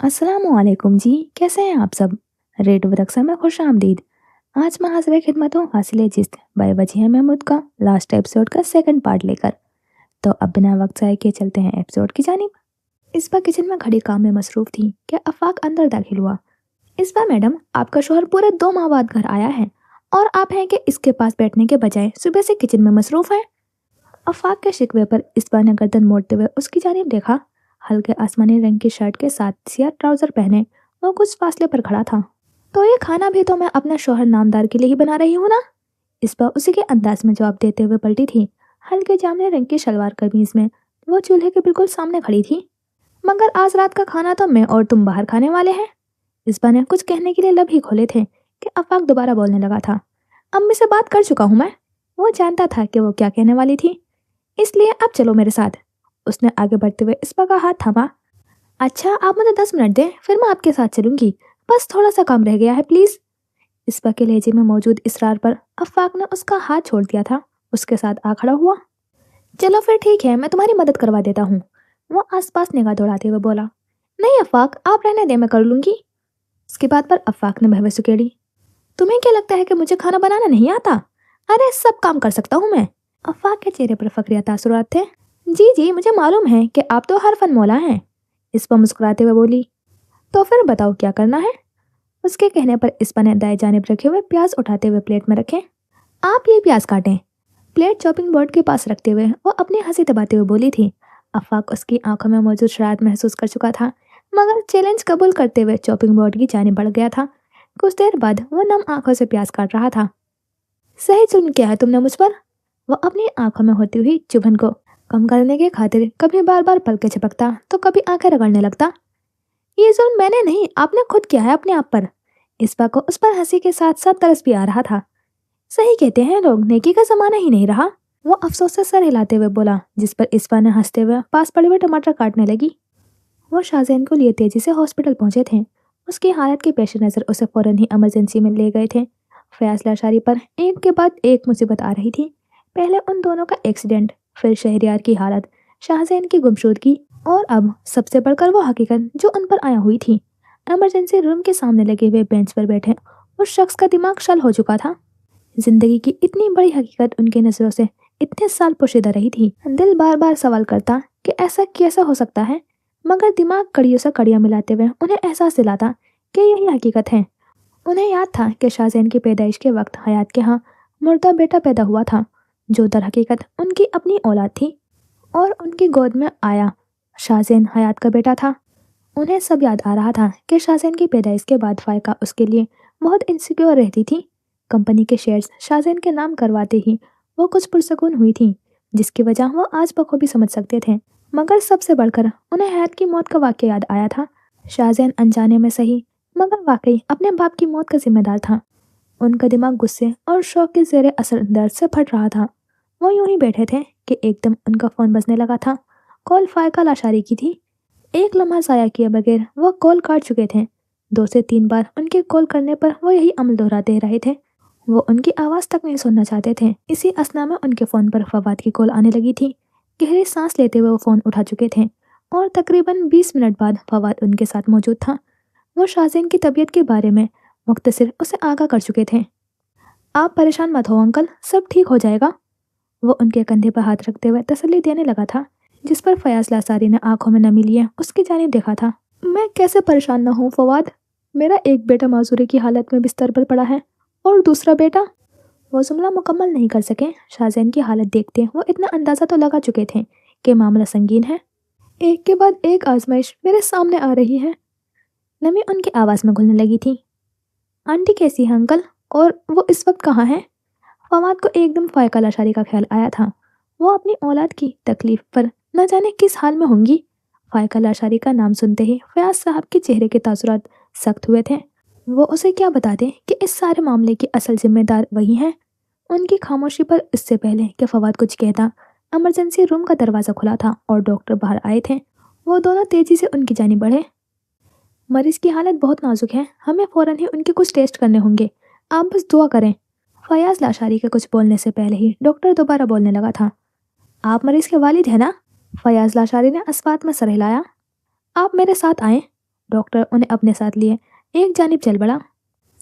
अस्सलामुअलैकुम जी, कैसे हैं आप सब? रेडियो रक्षा में खुश आमदीद। आज मैं हाजिर खिदमत हूँ हासिल जिस्त बाय वजीह महमूद का लास्ट एपिसोड का सेकंड पार्ट लेकर। तो अब बिना वक्त ज़ाय के चलते हैं एपिसोड की जानिब। इस बार किचन में खड़ी काम में मसरूफ थी कि अफाक अंदर दाखिल हुआ। इस बार मैडम, आपका शोहर पूरे 2 माह बाद घर आया है और आप हैं कि इसके पास बैठने के बजाय सुबह से किचन में मसरूफ हैं। अफाक के शिकवे पर इस बार ने गर्दन मोड़ते हुए उसकी जानिब देखा। हल्के आसमानी रंग की शर्ट के साथ सियाह ट्राउजर पहने वो कुछ फासले पर खड़ा था। तो ये खाना भी तो मैं अपने शोहर नामदार के लिए ही बना रही हूँ ना। इस बार उसी के अंदाज में जवाब देते हुए पलटी थी। हल्के जामुनी रंग की शलवार कमीज में वो चूल्हे के बिल्कुल सामने खड़ी थी। मगर आज रात का खाना तो मैं और तुम बाहर खाने वाले हैं। इस बार ने कुछ कहने के लिए लब ही खोले थे कि अफाक दोबारा बोलने लगा था। अम्मी से बात कर चुका हूँ मैं। वो जानता था कि वो क्या कहने वाली थी, इसलिए अब चलो मेरे साथ। उसने आगे बढ़ते हुए इस्पा का हाथ थामा। अच्छा, आप मुझे 10 मिनट दें, फिर मैं आपके साथ चलूंगी। बस थोड़ा सा काम रह गया है, प्लीज। इस्पा के लहजे में मौजूद इसरार पर अफाक ने उसका हाथ छोड़ दिया था। उसके साथ आ खड़ा हुआ। चलो फिर ठीक है, मैं तुम्हारी मदद करवा देता हूँ। वो आसपास निगाह दौड़ाते हुए बोला। नहीं अफाक, आप रहने दे, मैं कर लूंगी। उसकी बात पर अफाक ने बहस उकेड़ी। तुम्हें क्या लगता है कि मुझे खाना बनाना नहीं आता? अरे सब काम कर सकता हूँ मैं। अफाक के चेहरे पर फक्रिया तासुरात थे। जी जी, मुझे मालूम है कि आप तो हर फन मौला हैं। इस पर मुस्कुराते हुए बोली। तो फिर बताओ क्या करना है। उसके कहने पर इस्पा ने दाएं जानिब रखे हुए प्याज उठाते हुए प्लेट में रखे। आप ये प्याज काटें। प्लेट चॉपिंग बोर्ड के पास रखते हुए वो अपनी हंसी दबाते हुए बोली थी। अफाक उसकी आंखों में मौजूद शरारत महसूस कर चुका था, मगर चैलेंज कबूल करते हुए चॉपिंग बोर्ड की जानिब बढ़ गया था। कुछ देर बाद वो नम आंखों से प्याज काट रहा था। सही जुल्म किया है तुमने मुझ पर। वो अपनी आंखों में होती हुई चुभन को कम करने के खातिर कभी बार बार पलके झपकता तो कभी आंखें रगड़ने लगता। ये जुल्म मैंने नहीं, आपने खुद किया है अपने आप पर। इस्पा को उस पर हंसी के साथ साथ तरस भी आ रहा था। सही कहते हैं लोग, नेकी का जमाना ही नहीं रहा। वो अफसोस से सर हिलाते हुए बोला, जिस पर इस्पा ने हंसते हुए पास पड़े हुए टमाटर काटने लगी। वो शाहजैन को लिए तेजी से हॉस्पिटल पहुंचे थे। उसकी हालत के पेश नज़र उसे फौरन ही इमरजेंसी में ले गए थे। फयाज लाशारी पर एक के बाद एक मुसीबत आ रही थी। पहले उन दोनों का एक्सीडेंट, फिर शहरियार की हालत, शाहजैन की गुमशुदगी, और अब सबसे बढ़कर वो हकीकत जो उन पर आया हुई थी। इमरजेंसी रूम के सामने लगे हुए बेंच पर बैठे उस शख्स का दिमाग शल हो चुका था। जिंदगी की इतनी बड़ी हकीकत उनकी नजरों से इतने साल पोशीदा रही थी। दिल बार बार सवाल करता कि ऐसा कैसा हो सकता है, मगर दिमाग कड़ियों से कड़ियां मिलाते हुए उन्हें एहसास दिलाता कि यही हकीकत है। उन्हें याद था कि शाहजैन की पैदाइश के वक्त हयात के यहाँ मुर्दा बेटा पैदा हुआ था, जो दर हकीकत उनकी अपनी औलाद थी, और उनकी गोद में आया शाहजैन हयात का बेटा था। उन्हें सब याद आ रहा था कि शाहजैन की पैदाइश के बाद फायका उसके लिए बहुत इनसिक्योर रहती थी। कंपनी के शेयर्स शाहजैन के नाम करवाते ही वो कुछ पुरसकून हुई थी, जिसकी वजह वो आज बखूबी समझ सकते थे। मगर सबसे बढ़कर उन्हें हयात की मौत का वाक़या याद आया था। शाहजैन अनजाने में सही, मगर वाकई अपने बाप की मौत का जिम्मेदार था। उनका दिमाग गुस्से और शौक के जेर असर दर्द से फट रहा था। वो यूं ही बैठे थे कि एकदम उनका फ़ोन बजने लगा था। कॉल फायका लाशारी की थी। एक लम्हा ज़ाया किए बगैर वो कॉल काट चुके थे। 2 से 3 बार उनके कॉल करने पर वो यही अमल दोहराते रहे थे। वो उनकी आवाज़ तक नहीं सुनना चाहते थे। इसी असना में उनके फ़ोन पर फवाद की कॉल आने लगी थी। गहरी सांस लेते हुए वो फ़ोन उठा चुके थे और तकरीबन 20 मिनट बाद फवाद उनके साथ मौजूद था। वो शाहजैन की तबीयत के बारे में मुख्तसर उसे आगाह कर चुके थे। आप परेशान मत हो अंकल, सब ठीक हो जाएगा। वो उनके कंधे पर हाथ रखते हुए तसल्ली देने लगा था, जिस पर फयाज लासारी ने आंखों में नमी लिए उसकी जानिब देखा था। मैं कैसे परेशान ना हूँ फवाद। मेरा एक बेटा माजूरी की हालत में बिस्तर पर पड़ा है, और दूसरा बेटा। वो जुमला मुकम्मल नहीं कर सके। शाहजैन की हालत देखते वो इतना अंदाज़ा तो लगा चुके थे कि मामला संगीन है। एक के बाद एक आजमाइश मेरे सामने आ रही है। नमी उनकी आवाज़ में घुलने लगी थी। आंटी कैसी है अंकल, और वो इस वक्त कहाँ है? फवाद को एकदम फायका लाशारी का ख्याल आया था। वो अपनी औलाद की तकलीफ पर न जाने किस हाल में होंगी। फायका लाशारी का नाम सुनते ही फयाज साहब के चेहरे के तासुरात सख्त हुए थे। वो उसे क्या बताते कि इस सारे मामले की असल जिम्मेदार वही हैं। उनकी खामोशी पर इससे पहले कि फवाद कुछ कहता, इमरजेंसी रूम का दरवाज़ा खुला था और डॉक्टर बाहर आए थे। वो दोनों तेज़ी से उनकी जानिब बढ़े। मरीज की हालत बहुत नाजुक है, हमें फ़ौरन ही उनके कुछ टेस्ट करने होंगे, आप बस दुआ करें। फयाज लाशारी के कुछ बोलने से पहले ही डॉक्टर दोबारा बोलने लगा था। आप मरीज के वालिद हैं ना? फयाज लाशारी ने अस्पात में सर हिलाया। आप मेरे साथ आएं। डॉक्टर उन्हें अपने साथ लिए एक जानिब चल पड़ा।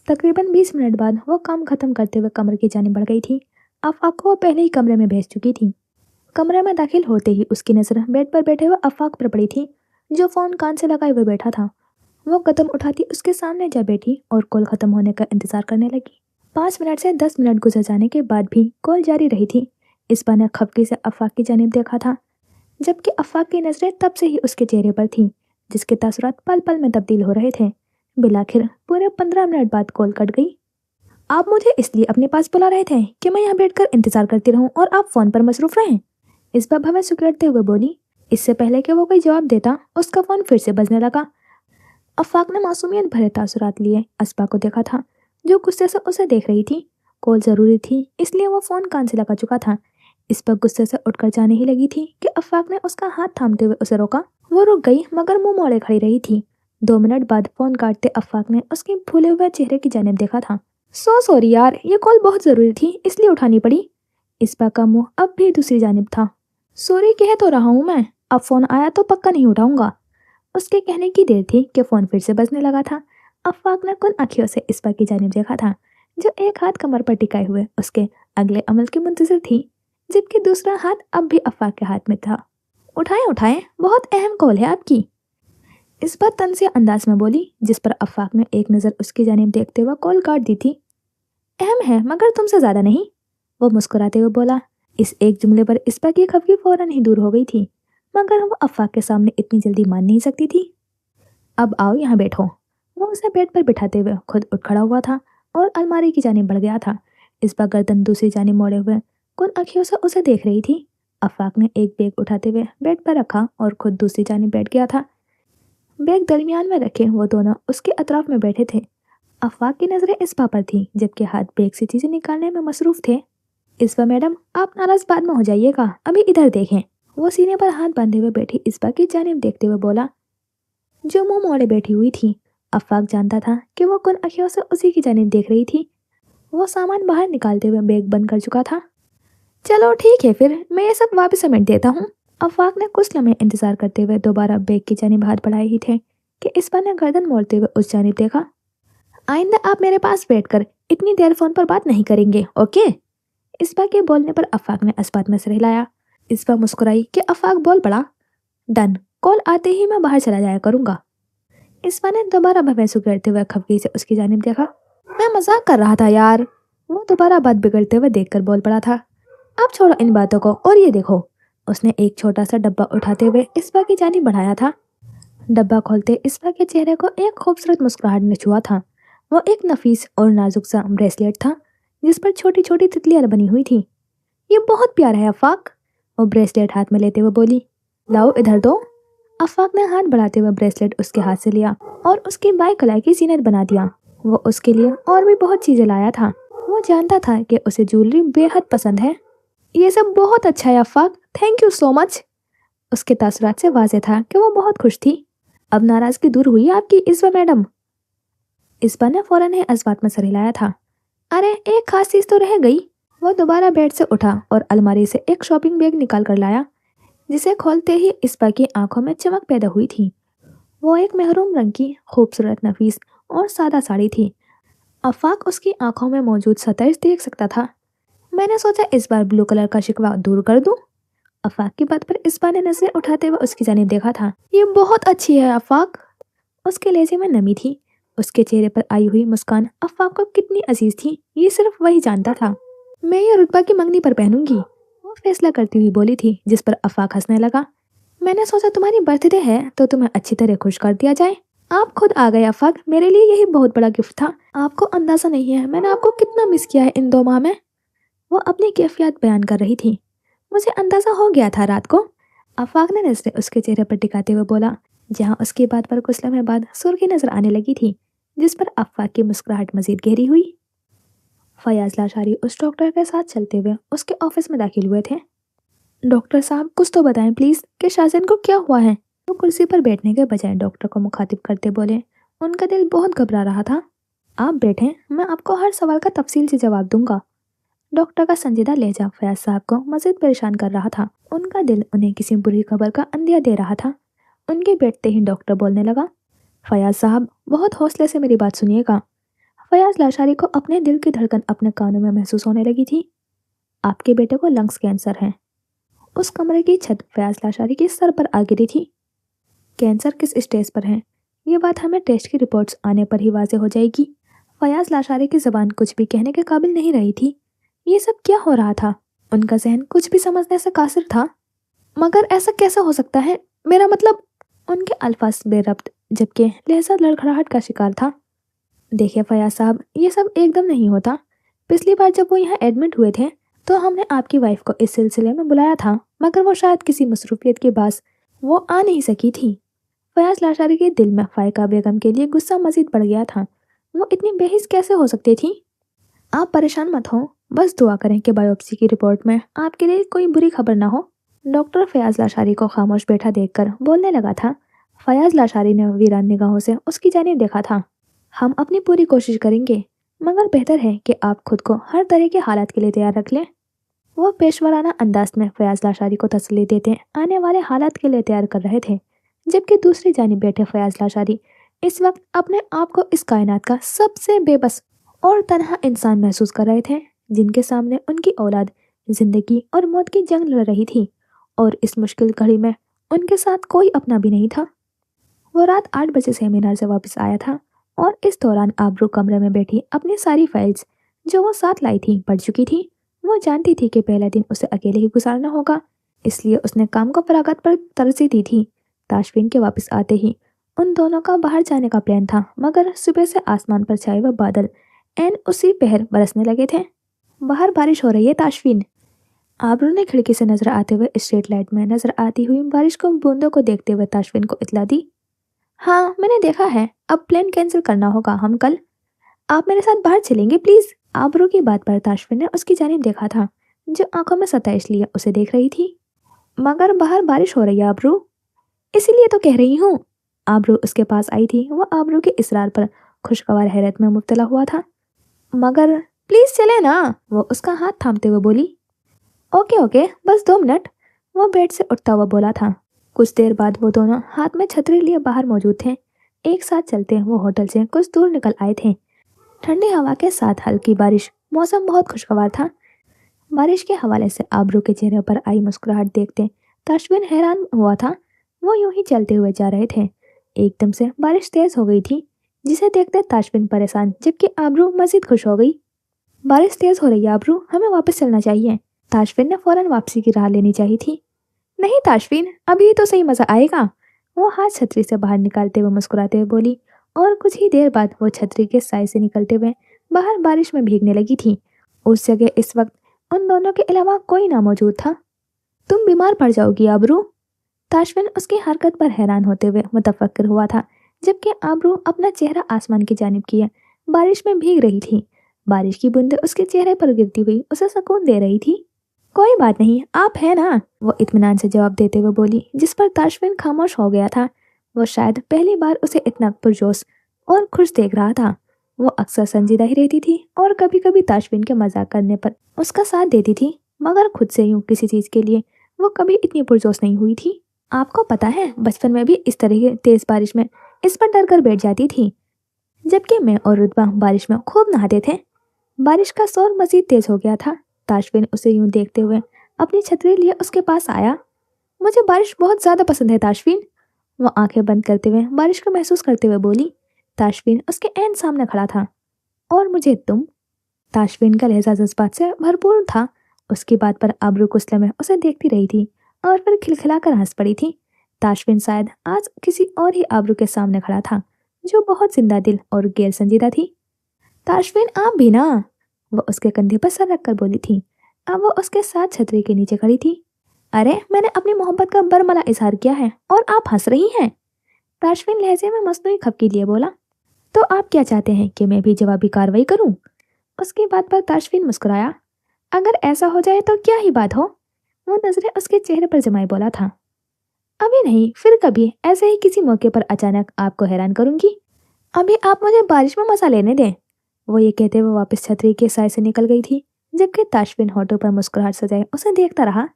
तकरीबन 20 मिनट बाद वो काम खत्म करते हुए कमरे की जानिब बढ़ गई थी। आफाक को वो पहले ही कमरे में भेज चुकी थी। कमरे में दाखिल होते ही उसकी नजर बेड पर बैठे हुए आफाक पर पड़ी थी, जो फोन कान से लगाए हुए बैठा था। वो कदम उठाती उसके सामने जा बैठी और कॉल खत्म होने का इंतजार करने लगी। 5 मिनट से 10 मिनट गुजर जाने के बाद भी कॉल जारी रही थी। इसबा ने खफकी से आफाक की जानिब देखा था, जबकि आफाक की नजरें तब से ही उसके चेहरे पर थीं, जिसके तासुरात पल पल में तब्दील हो रहे थे। बिलाखिर पूरे 15 मिनट बाद कॉल कट गई। आप मुझे इसलिए अपने पास बुला रहे थे कि मैं यहाँ बैठकर इंतजार करती रहूं और आप फोन पर मसरूफ रहें? इसबा भवें सुकड़ते हुए बोली। इससे पहले कि वो कोई जवाब देता, उसका फोन फिर से बजने लगा। आफाक ने मासूमियत भरे तासुरात लिए असबा को देखा था, जो गुस्से से उसे देख रही थी। कॉल जरूरी थी, इसलिए वो फोन कान से लगा चुका था। इस पर गुस्से से उठकर जाने ही लगी थी कि आफाक ने उसका हाथ थामते हुए उसे रोका। वो रुक गई, मगर मुंह मोड़े खड़ी रही थी। 2 मिनट बाद फोन काटते आफाक ने उसके फूले हुए चेहरे की जानिब देखा था। सॉरी यार, ये कॉल बहुत जरूरी थी, इसलिए उठानी पड़ी। इसबा का मुंह अब भी दूसरी जानिब था। सॉरी कह तो रहा हूँ मैं, अब फोन आया तो पक्का नहीं उठाऊंगा। उसके कहने की देर थी कि फोन फिर से बजने लगा था। आफाक ने कुन आंखियों से इसबा की जानिब देखा था, जो एक हाथ कमर पर टिकाए हुए उसके अगले अमल की मुंतजिर थी, जबकि दूसरा हाथ अब भी आफाक के हाथ में था। उठाएं उठाएं, बहुत अहम कॉल है आपकी। इसबा तंज़िया अंदाज में बोली, जिस पर आफाक ने एक नज़र उसकी जानिब देखते हुए कॉल काट दी थी। अहम है, मगर तुमसे ज्यादा नहीं, वो मुस्कुराते हुए बोला। इस एक जुमले पर इसबा की खफगी फौरन ही दूर हो गई थी, मगर वो आफाक के सामने इतनी जल्दी मान नहीं सकती थी। अब आओ यहाँ बैठो। वो उसे बेड पर बिठाते हुए खुद उठ खड़ा हुआ था और अलमारी की जानिब बढ़ गया था। इसबा गर्दन दूसरी जानिब मोड़े हुए कुन आंखियों से उसे देख रही थी। आफाक ने एक बैग उठाते हुए बेड पर रखा और खुद दूसरी जानिब बैठ गया था। बैग दरमियान में रखे वो दोनों उसके अतराफ में बैठे थे। आफाक की नजरें इसबा पर थी, जबकि हाथ बैग से चीजें निकालने में मसरूफ थे। इसबा मैडम, आप नाराज बाद में हो जाइएगा, अभी इधर देखें। वो सीने पर हाथ बांधे हुए बैठी इसबा की जानिब देखते हुए बोला, जो मुंह मोड़े बैठी हुई थी। आफाक जानता था कि वो कुन आंखों से उसी की जानिब देख रही थी। वो सामान बाहर निकालते हुए बैग बंद कर चुका था। चलो ठीक है फिर, मैं ये सब वापस समेट देता हूँ। आफाक ने कुछ लम्हे इंतजार करते हुए दोबारा बैग की जानिब हाथ बढ़ाए ही थे कि इसबा ने गर्दन मोड़ते हुए उस जानिब देखा। आइंदा आप मेरे पास बैठकर इतनी देर फोन पर बात नहीं करेंगे, ओके? इसबा के बोलने पर आफाक ने अस्बात में सिर हिलाया। इसबा मुस्कुराई कि आफाक बोल पड़ा, डन, कॉल आते ही मैं बाहर चला जाया करूंगा। इसबा ने दोबारा भवेंसु गिरते हुए खफगी से उसकी जानिब देखा। मैं मजाक कर रहा था यार, वो दोबारा बात बिगड़ते हुए देखकर बोल पड़ा था। अब छोड़ो इन बातों को और ये देखो। उसने एक छोटा सा डब्बा उठाते हुए इसबा की जानिब बढ़ाया था। डब्बा खोलते इसबा के चेहरे को एक खूबसूरत मुस्कुराहट ने छुआ था। वो एक नफीस और नाजुक सा ब्रेसलेट था, जिस पर छोटी छोटी तितलियां बनी हुई थी। ये बहुत प्यारा है आफाक, वो ब्रेसलेट हाथ में लेते हुए बोली। लाओ इधर दो। आफाक ने हाथ बढ़ाते हुए ब्रेसलेट उसके हाथ से लिया और उसकी बाई कलाई की जीनत बना दिया। वो उसके लिए और भी बहुत चीजें लाया था। वो जानता था कि उसे ज्वेलरी बेहद पसंद है। ये सब बहुत अच्छा है आफाक, थैंक यू सो मच। उसके तासुरात से वाज़ेह था कि वो बहुत खुश थी। अब नाराजगी दूर हुई आपकी इसबा मैडम? इसबा ने फौरन ही अस्बात में सर हिलाया था। अरे एक खास चीज तो रह गई। वो दोबारा बेड से उठा और अलमारी से एक शॉपिंग बैग निकाल कर लाया, जिसे खोलते ही इसबा की आंखों में चमक पैदा हुई थी। वो एक मेहरून रंग की खूबसूरत नफीस और सादा साड़ी थी। आफाक उसकी आंखों में मौजूद सतर्ज देख सकता था। मैंने सोचा इस बार ब्लू कलर का शिकवा दूर कर दूं। आफाक की बात पर इसबा ने नजरें उठाते हुए उसकी जानिब देखा था। ये बहुत अच्छी है आफाक। उसके लहजे में नमी थी। उसके चेहरे पर आई हुई मुस्कान आफाक को कितनी अजीज थी, ये सिर्फ वही जानता था। मैं ये रुतबा की मंगनी पर पहनूंगी, वो फैसला करती हुई बोली थी, जिस पर आफाक हंसने लगा। मैंने सोचा तुम्हारी बर्थडे है तो तुम्हें अच्छी तरह खुश कर दिया जाए। आप खुद आ गए आफाक, मेरे लिए यही बहुत बड़ा गिफ्ट था। आपको अंदाजा नहीं है मैंने आपको कितना मिस किया है इन 2 माह में। वो अपनी कैफियत बयान कर रही थी। मुझे अंदाजा हो गया था रात को। आफाक ने नजरें उसके चेहरे पर टिकाते हुए बोला, जहाँ उसकी बात पर कुछ लम्हे बाद सुर्खी नजर आने लगी थी, जिस पर आफाक की मुस्कुराहट मजीद गहरी हुई। फयाज लाशारी उस डॉक्टर के साथ चलते हुए उसके ऑफिस में दाखिल हुए थे। डॉक्टर साहब कुछ तो बताएं प्लीज कि शाहजहान को क्या हुआ है? वो कुर्सी पर बैठने के बजाय डॉक्टर को मुखातिब करते बोले। उनका दिल बहुत घबरा रहा था। आप बैठें, मैं आपको हर सवाल का तफसील से जवाब दूंगा। डॉक्टर का संजीदा लहजा फयाज साहब को मजीद परेशान कर रहा था। उनका दिल उन्हें किसी बुरी खबर का अंदिया दे रहा था। उनके बैठते ही डॉक्टर बोलने लगा। फयाज साहब, बहुत हौसले से मेरी बात सुनिएगा। फयाज लाशारी को अपने दिल की धड़कन अपने कानों में महसूस होने लगी थी। आपके बेटे को लंग्स कैंसर है। उस कमरे की छत फयाज लाशारी के सर पर आ गिरी थी। कैंसर किस स्टेज पर है, ये बात हमें टेस्ट की रिपोर्ट्स आने पर ही वाज़ेह हो जाएगी। फयाज लाशारी की ज़बान कुछ भी कहने के काबिल नहीं रही थी। ये सब क्या हो रहा था? उनका जहन कुछ भी समझने से कासिर था। मगर ऐसा कैसा हो सकता है? मेरा मतलब। उनके अल्फाज बेरब्त जबकि लहजा लड़खड़ाहट का शिकार था। देखिए फयाज साहब, ये सब एकदम नहीं होता। पिछली बार जब वो यहाँ एडमिट हुए थे तो हमने आपकी वाइफ को इस सिलसिले में बुलाया था, मगर वो शायद किसी मसरूफियत के पास वो आ नहीं सकी थी। फयाज लाशारी के दिल में फायका बेगम के लिए गुस्सा मजीद बढ़ गया था। वो इतनी बेहिस कैसे हो सकती थी? आप परेशान मत हो, बस दुआ करें कि बायोप्सी की रिपोर्ट में आपके लिए कोई बुरी खबर ना हो। डॉक्टर फयाज लाशारी को खामोश बैठा देखकर बोलने लगा था। फयाज लाशारी ने वीरान निगाहों से उसकी जानिब देखा था। हम अपनी पूरी कोशिश करेंगे, मगर बेहतर है कि आप खुद को हर तरह के हालात के लिए तैयार रख लें। वो पेशवराना अंदाज में फयाज लाशारी को तसल्ली देते आने वाले हालात के लिए तैयार कर रहे थे, जबकि दूसरी जानिब बैठे फयाज लाशारी इस वक्त अपने आप को इस कायनात का सबसे बेबस और तन्हा इंसान महसूस कर रहे थे, जिनके सामने उनकी औलाद जिंदगी और मौत की जंग लड़ रही थी, और इस मुश्किल घड़ी में उनके साथ कोई अपना भी नहीं था। वो रात 8 बजे सेमिनार से वापस आया था, और इस दौरान आबरू कमरे में बैठी अपनी सारी फाइल्स जो वो साथ लाई थी पढ़ चुकी थी। वो जानती थी कि पहला दिन उसे अकेले ही गुजारना होगा, इसलिए उसने काम को फरागत पर तरजीह दी थी। ताशफीन के वापस आते ही उन दोनों का बाहर जाने का प्लान था, मगर सुबह से आसमान पर छाए हुए बादल एन उसी पहर बरसने लगे थे। बाहर बारिश हो रही है ताशफीन। आबरू ने खिड़की से नजर आते हुए स्ट्रीट लाइट में नजर आती हुई बारिश को बूंदों को देखते हुए ताशफीन को इतला दी। हाँ, मैंने देखा है। अब प्लान कैंसिल करना होगा। हम कल आप मेरे साथ बाहर चलेंगे प्लीज। आबरू की बात पर ताशफीन ने उसकी जानिब देखा था, जो आंखों में सताइश लिए उसे देख रही थी। मगर बाहर बारिश हो रही है आबरू, इसीलिए तो कह रही हूँ। आबरू उसके पास आई थी। वो आबरू के इसरार पर खुशगवार हैरत में मुब्तला हुआ था। मगर प्लीज चले ना, वो उसका हाथ थामते हुए बोली। ओके ओके, बस 2 मिनट, वो बेड से उठता हुआ बोला था। कुछ देर बाद वो दोनों हाथ में छतरी लिए बाहर मौजूद थे। एक साथ चलते वो होटल से कुछ दूर निकल आए थे। ठंडी हवा के साथ हल्की बारिश, मौसम बहुत खुशगवार था। बारिश के हवाले से आबरू के चेहरे पर आई मुस्कुराहट देखते ताशफीन हैरान हुआ था। वो यूं ही चलते हुए जा रहे थे। एकदम से बारिश तेज हो गई थी, जिसे देखते ताशफीन परेशान जबकि आबरू मजीद खुश हो गई। बारिश तेज हो रही है आबरू, हमें वापस चलना चाहिए। ताशफीन ने फौरन वापसी की राह लेनी चाहिए थी। नहीं ताशफीन, अभी तो सही मजा आएगा, वो हाथ छतरी से बाहर निकालते हुए मुस्कुराते हुए बोली। और कुछ ही देर बाद वो छतरी के साय से निकलते हुए बाहर बारिश में भीगने लगी थी। उस जगह इस वक्त उन दोनों के अलावा कोई ना मौजूद था। तुम बीमार पड़ जाओगी आबरू। ताशफीन उसकी हरकत पर हैरान होते हुए मुतफक्किर हुआ था, जबकि आबरू अपना चेहरा आसमान की जानिब किए बारिश में भीग रही थी। बारिश की बूंदें उसके चेहरे पर गिरती हुई उसे सुकून दे रही थी। कोई बात नहीं, आप है ना, वो इत्मीनान से जवाब देते हुए बोली, जिस पर ताशफीन खामोश हो गया था। वो शायद पहली बार उसे इतना पुरजोश और खुश देख रहा था। वो अक्सर संजीदा ही रहती थी और कभी कभी ताशफीन के मजाक करने पर उसका साथ देती थी, मगर खुद से यूं किसी चीज के लिए वो कभी इतनी पुरजोश नहीं हुई थी। आपको पता है, बचपन में भी इस तरह की तेज बारिश में इस पर डर कर बैठ जाती थी, जबकि मैं और रुतबा बारिश में खूब नहाते थे। बारिश का शोर मजीद तेज हो गया था। ताशफीन उसे यूं देखते हुए अपनी छतरी लिए उसके पास आया। मुझे बारिश बहुत ज्यादा पसंद है ताशफीन, वो आंखें बंद करते हुए बारिश को महसूस करते हुए बोली। ताशफीन उसके ऐन सामने खड़ा था। और मुझे तुम। ताशफीन का लहजा जज्बात से भरपूर था। उसकी बात पर आबरू कुछ लम्हे उसे देखती रही थी और फिर खिलखिलाकर हंस पड़ी थी। ताशफीन शायद आज किसी और ही आबरू के सामने खड़ा था, जो बहुत जिंदा दिल और गैर संजीदा थी। ताशफीन आप भी ना, वो उसके कंधे पर सर रखकर बोली थी। अब वो उसके साथ छतरी के नीचे खड़ी थी। अरे, मैंने अपनी मोहब्बत का बरमला इजहार किया है और आप हंस रही हैं। ताशफीन लहजे में मसनूई खपकी लिए बोला। तो आप क्या चाहते हैं कि मैं भी जवाबी कार्रवाई करूं? उसकी बात पर ताशफीन मुस्कुराया। अगर ऐसा हो जाए तो क्या ही बात हो, वो नजरें उसके चेहरे पर जमाए बोला था। अभी नहीं, फिर कभी ऐसे ही किसी मौके पर अचानक आपको हैरान करूंगी। अभी आप मुझे बारिश में मजा लेने दें। वो ये कहते हुए वापस छतरी के साय से निकल गई थी, जबकि ताशफीन होठों पर मुस्कुराहट सजाए उसे देखता रहा।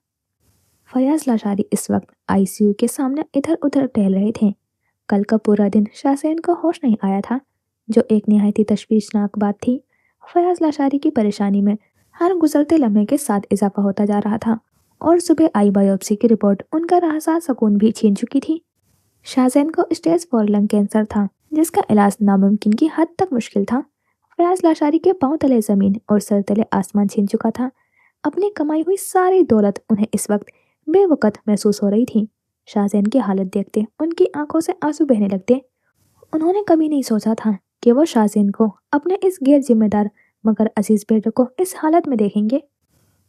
फयाज लाशारी इस वक्त आईसीयू के सामने इधर उधर टहल रहे थे। कल का पूरा दिन शाहज़ैन को होश नहीं आया था, जो एक निहायती तशवीशनाक बात थी। फयाज लाशारी की परेशानी में हर गुजरते लम्हे के साथ इजाफा होता जा रहा था, और सुबह आई बायोप्सी की रिपोर्ट उनका राहसार सुकून भी छीन चुकी थी। शाहज़ैन को स्टेज 4 लंग कैंसर था, जिसका इलाज नामुमकिन की हद तक मुश्किल था। फयाज लाशारी के पांव तले जमीन और सर तले आसमान छीन चुका था। अपनी कमाई हुई सारी दौलत उन्हें इस वक्त बेवकत महसूस हो रही थी। शाहज़ैन की हालत देखते उनकी आंखों से आंसू बहने लगते। उन्होंने कभी नहीं सोचा था कि वो शाहज़ैन को अपने इस गैर जिम्मेदार मगर अजीज बेटे को इस हालत में देखेंगे।